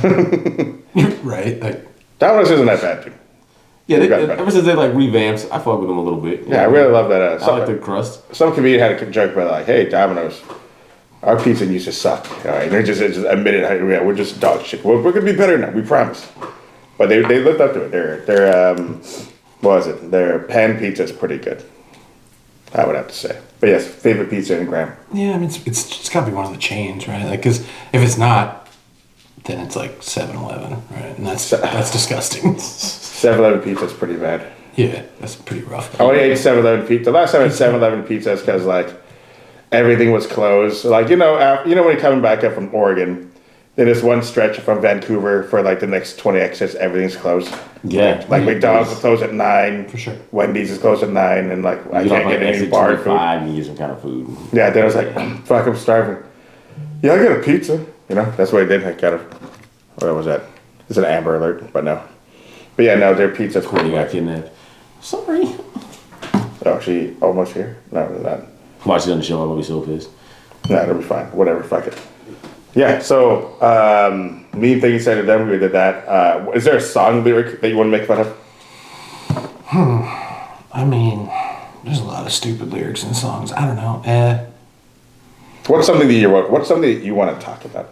Right? Like, Domino's isn't that bad, dude. Yeah, They got better. ever since they like revamps, I fuck with them a little bit. Yeah, I really love that. I like the crust. Some comedian had a joke about like, "Hey, Domino's, our pizza used to suck. All right, they just admitted, hey, yeah, we're just dog shit. We're gonna be better now, we promise." But they lived up to it. Their what was it? Their pan pizza is pretty good. I would have to say. But yes, favorite pizza in Graham. yeah, I mean, it's got to be one of the chains, right? Like, because if it's not, then it's like 7-Eleven, right? And that's disgusting. 7-Eleven pizza is pretty bad. Yeah, that's pretty rough. I only ate 7-Eleven pizza. The last time I had 7-Eleven pizza is because like everything was closed. Like when you're coming back up from Oregon, then there's one stretch from Vancouver for like the next 20 exits, everything's closed. Yeah. Like McDonald's is closed at 9. For sure. Wendy's is closed at 9, and like I You can't don't get like any exit bar food. 25 and you get some kind of food. Yeah, then I was like, fuck, I'm starving. Yeah, I got a pizza. That's what I did. I got a, what was that? It's an Amber Alert, but no. But yeah, no, their pizza's When pretty you got good. kidnapped. Sorry. Oh, she almost here? No, not. Watch it on the show, I'm gonna be so pissed. No, it'll be fine. Whatever, fuck it. Yeah, so, mean thing you said to them, we did that. Is there a song lyric that you want to make fun of? I mean, there's a lot of stupid lyrics in songs. I don't know. What's something that you want to talk about?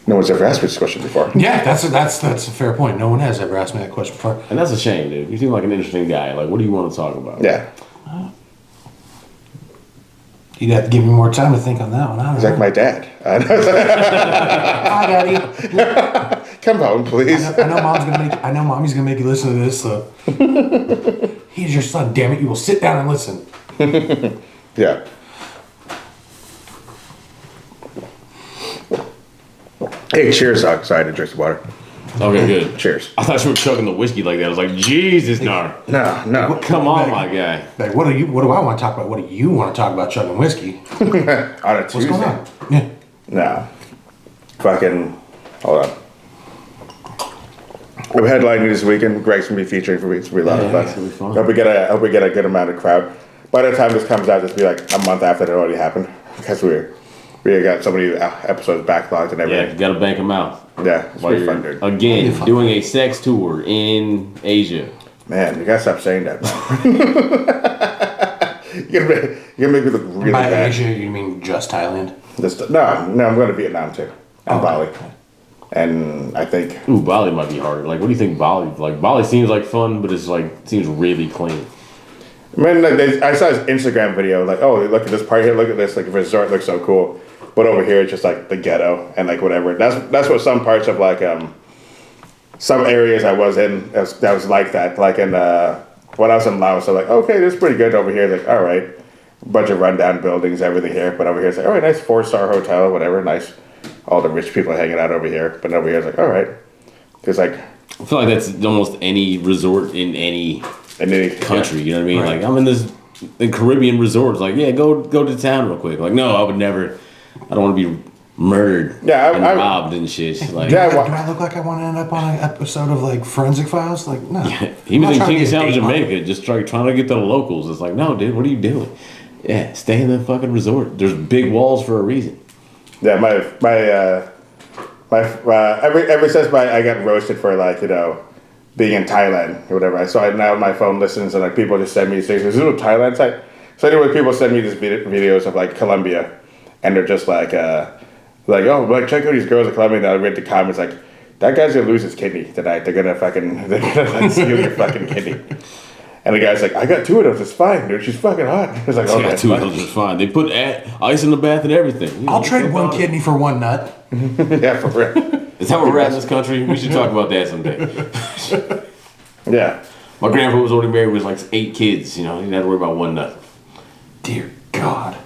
No one's ever asked me this question before. Yeah, that's a fair point. No one has ever asked me that question before. And that's a shame, dude. You seem like an interesting guy. Like, what do you want to talk about? Yeah. You'd have to give me more time to think on that one. I don't He's know. like my dad. Hi, Daddy. Come home, please. I know Mommy's gonna make you listen to this. So he's your son. Damn it! You will sit down and listen. Yeah. Hey, cheers, Doc. Sorry to drink some water. Okay, good. Cheers. I thought you were chugging the whiskey like that. I was like, Jesus, no. No. Come on, my guy. Like, what do I want to talk about? What do you want to talk about? Chugging whiskey? On a What's Tuesday. going on? Yeah. No. Fucking. Hold on. We're headlining this weekend. Greg's gonna be featuring for me. It's gonna be a lot of fun. it's gonna be fun. Hope we get a good amount of crowd. By the time this comes out, this will be like a month after it already happened because we got so many episodes backlogged and Yeah, everything. you gotta bank him out. Yeah, it's While pretty you're, fun, dude. again, fun. doing a sex tour in Asia. Man, you gotta stop saying that. You're gonna make me look really By bad. Asia, you mean just Thailand? No, I'm going to Vietnam too, and Oh, Bali, okay. and I think Ooh, Bali might be harder. Like, what do you think Bali? Like, Bali seems like fun, but it's like seems really clean. man, like I saw his Instagram video, like, oh, look at this part here, look at this, like the resort looks so cool, but over here it's just like the ghetto and like whatever. That's what some parts of like some areas I was in that was like that, like in when I was in Laos, I'm like, okay, this is pretty good. Over here, like, all right, bunch of rundown buildings, everything here, but over here it's like, all right, nice 4-star hotel, whatever, nice. All the rich people hanging out over here, but over here it's like, all right, it's like. I feel like that's almost any resort in any country. You know what I mean? Right. Like, I'm in this Caribbean resorts. Like, yeah, go to town real quick. Like, no, I would never. I don't want to be murdered Yeah, and I- robbed and shit. Like, Yeah, Do I look like I want to end up on an episode of like Forensic Files? Like, no. he I'm was not in trying to get Kingstown, a date on it. Jamaica, just trying to get to the locals. It's like, no, dude, what are you doing? Yeah, stay in the fucking resort. There's big walls for a reason. Yeah, ever since I got roasted for like being in Thailand or whatever. So now my phone listens and like people just send me these things. Is this a Thailand site? So anyway, people send me these videos of like Colombia, and they're just like oh, like check out these girls in Colombia. And I read the comments like, that guy's gonna lose his kidney tonight. They're gonna like, steal your fucking kidney. And the guy's like, I got 2 of those. It's fine, dude. She's fucking hot. It's like, Yeah, okay, two of fine. those is fine. They put ice in the bath and everything. You know, I'll trade no one problem. kidney for one nut. Yeah, for real. Is that where we're at in this country? We should talk about that someday. Yeah. My grandpa was already married with like 8 kids. You know, he didn't have to worry about one nut. Dear God.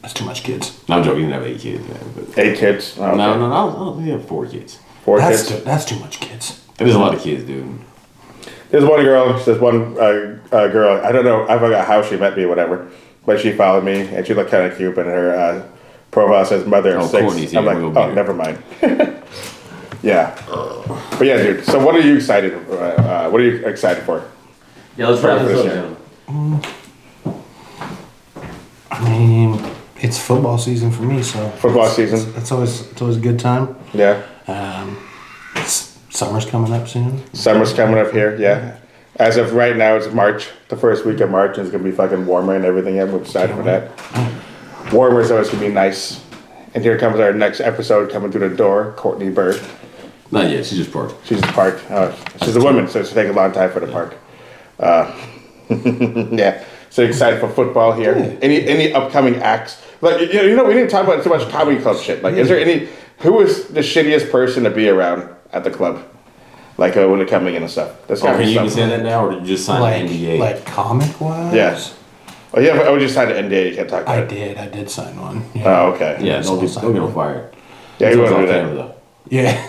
That's too much kids. No, I'm joking. He didn't have 8 kids. Man, but 8 kids? Oh, okay. No. He had 4 kids. 4 kids? That's too much kids. There's a lot of kids, dude. There's one girl, girl, I don't know, I forgot how she met me or whatever, but she followed me and she looked kind of cute, and her profile says mother of 6. Courtney's I'm here, like, we'll be oh, here. never mind. Yeah. But yeah, dude, so what are you excited for? Yeah, let's wrap this this up, up. I mean, it's football season for me, so Football season? It's always a good time. Yeah. Summer's coming up soon. Summer's coming up here, yeah. As of right now, it's March, the first week of March, and it's going to be fucking warmer and everything. I'm excited for that. Warmer is always going to be nice. And here comes our next episode coming through the door, Courtney Bird. Not yet. She's just parked. She's parked. She's a woman, so it's taking a long time for the park. Yeah. So excited for football here. Yeah. Any upcoming acts? Like you know, we didn't talk about too much comedy club shit. Like, is there any? Who is the shittiest person to be around at the club? Like when they're coming in and stuff. That's gotta Can be you even something. say that now, or did you just sign an NDA? Like comic wise. Yes. Oh yeah, but I would just sign an NDA. You can't talk about it. I did sign one. Yeah. Oh okay. Yeah, don't get him fired. Yeah, you It's want to on do camera, that. though. Yeah.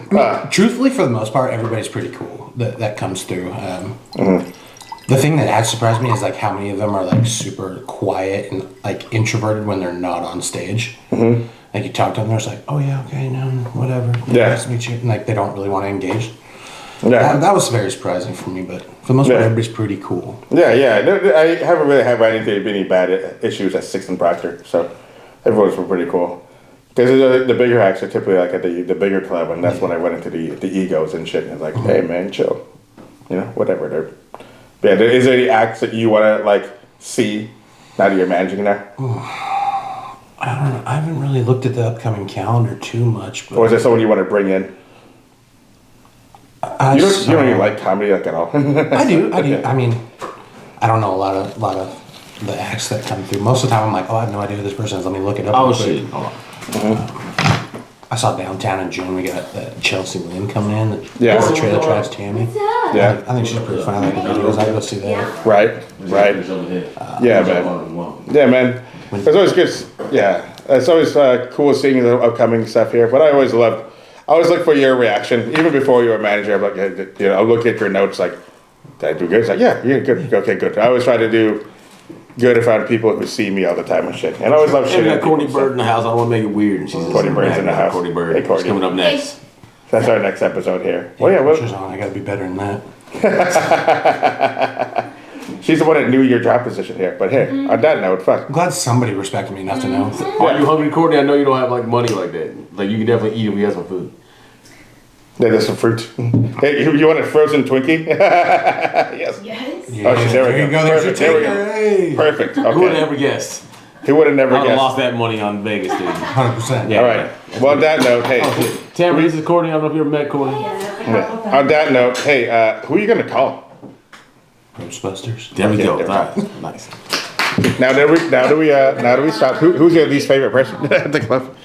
I mean, truthfully, for the most part, everybody's pretty cool that comes through. The thing that has surprised me is like how many of them are like super quiet and like introverted when they're not on stage. Mm-hmm. Like you talk to them, they're just like, "Oh yeah, okay, no, whatever. Yeah. Nice to meet you." And like they don't really want to engage. Yeah. That was very surprising for me, but for the most part, Yeah. everybody's pretty cool. Yeah, yeah. I haven't really had any bad issues at Sixth and Proctor, so everyone's been pretty cool. Because the bigger acts are typically like at the bigger club, and that's when I run into the egos and shit. And it's like, hey man, chill, you know, whatever. Yeah, is there any acts that you want to like see now that you're managing now, I don't know. I haven't really looked at the upcoming calendar too much, but or is there someone you want to bring in? You don't even like comedy like at all. I do. I mean, I don't know a lot of the acts that come through. Most of the time, I'm like, oh, I have no idea who this person is. Let me look it up. Oh real quick. shit! Hold on. I saw downtown in June. We got Chelsea Lynn coming in. Yeah. The Trailer Trash Tammy. Yeah. I think she's pretty funny. I like the videos. I go see that. Right. Yeah, man. Yeah, man. It's always good. Yeah, it's always cool seeing the upcoming stuff here. But I always look for your reaction, even before you were a manager. I'm like, you know, I'll look at your notes like, did I do good? It's like, yeah, good, okay, good. I always try to do good in front of people who see me all the time and shit. And I always love shit. We got Courtney Bird in the house. I don't want to make it weird. And she's Courtney Bird's in the house. Courtney Bird. Hey, Courtney. She's coming up next. That's our next episode here. Well, yeah, Pressure's on. I gotta be better than that. she's the one that knew your job position here. But hey, on that note, fuck. I'm glad somebody respected me enough to know. Are you hungry, Courtney? I know you don't have like money like that. Like you can definitely eat if we have some food. Yeah, there's some fruit. Hey, you want a frozen Twinkie? Yes. Yes. Yeah, Oh, shit, there we go. There's your Perfect, there we taker. go. Hey. Perfect. Who would have Okay. ever guessed? He would have never I would have guessed. lost that money on Vegas, dude. 100%. Yeah. All right. Well, on that note, hey. Tamara, this is Courtney. I don't know if you ever met Courtney. Yeah. On that note, hey, who are you gonna call? Roastbusters. There we go. there we All right. Nice. Now that we stop, who's your least favorite person at the club?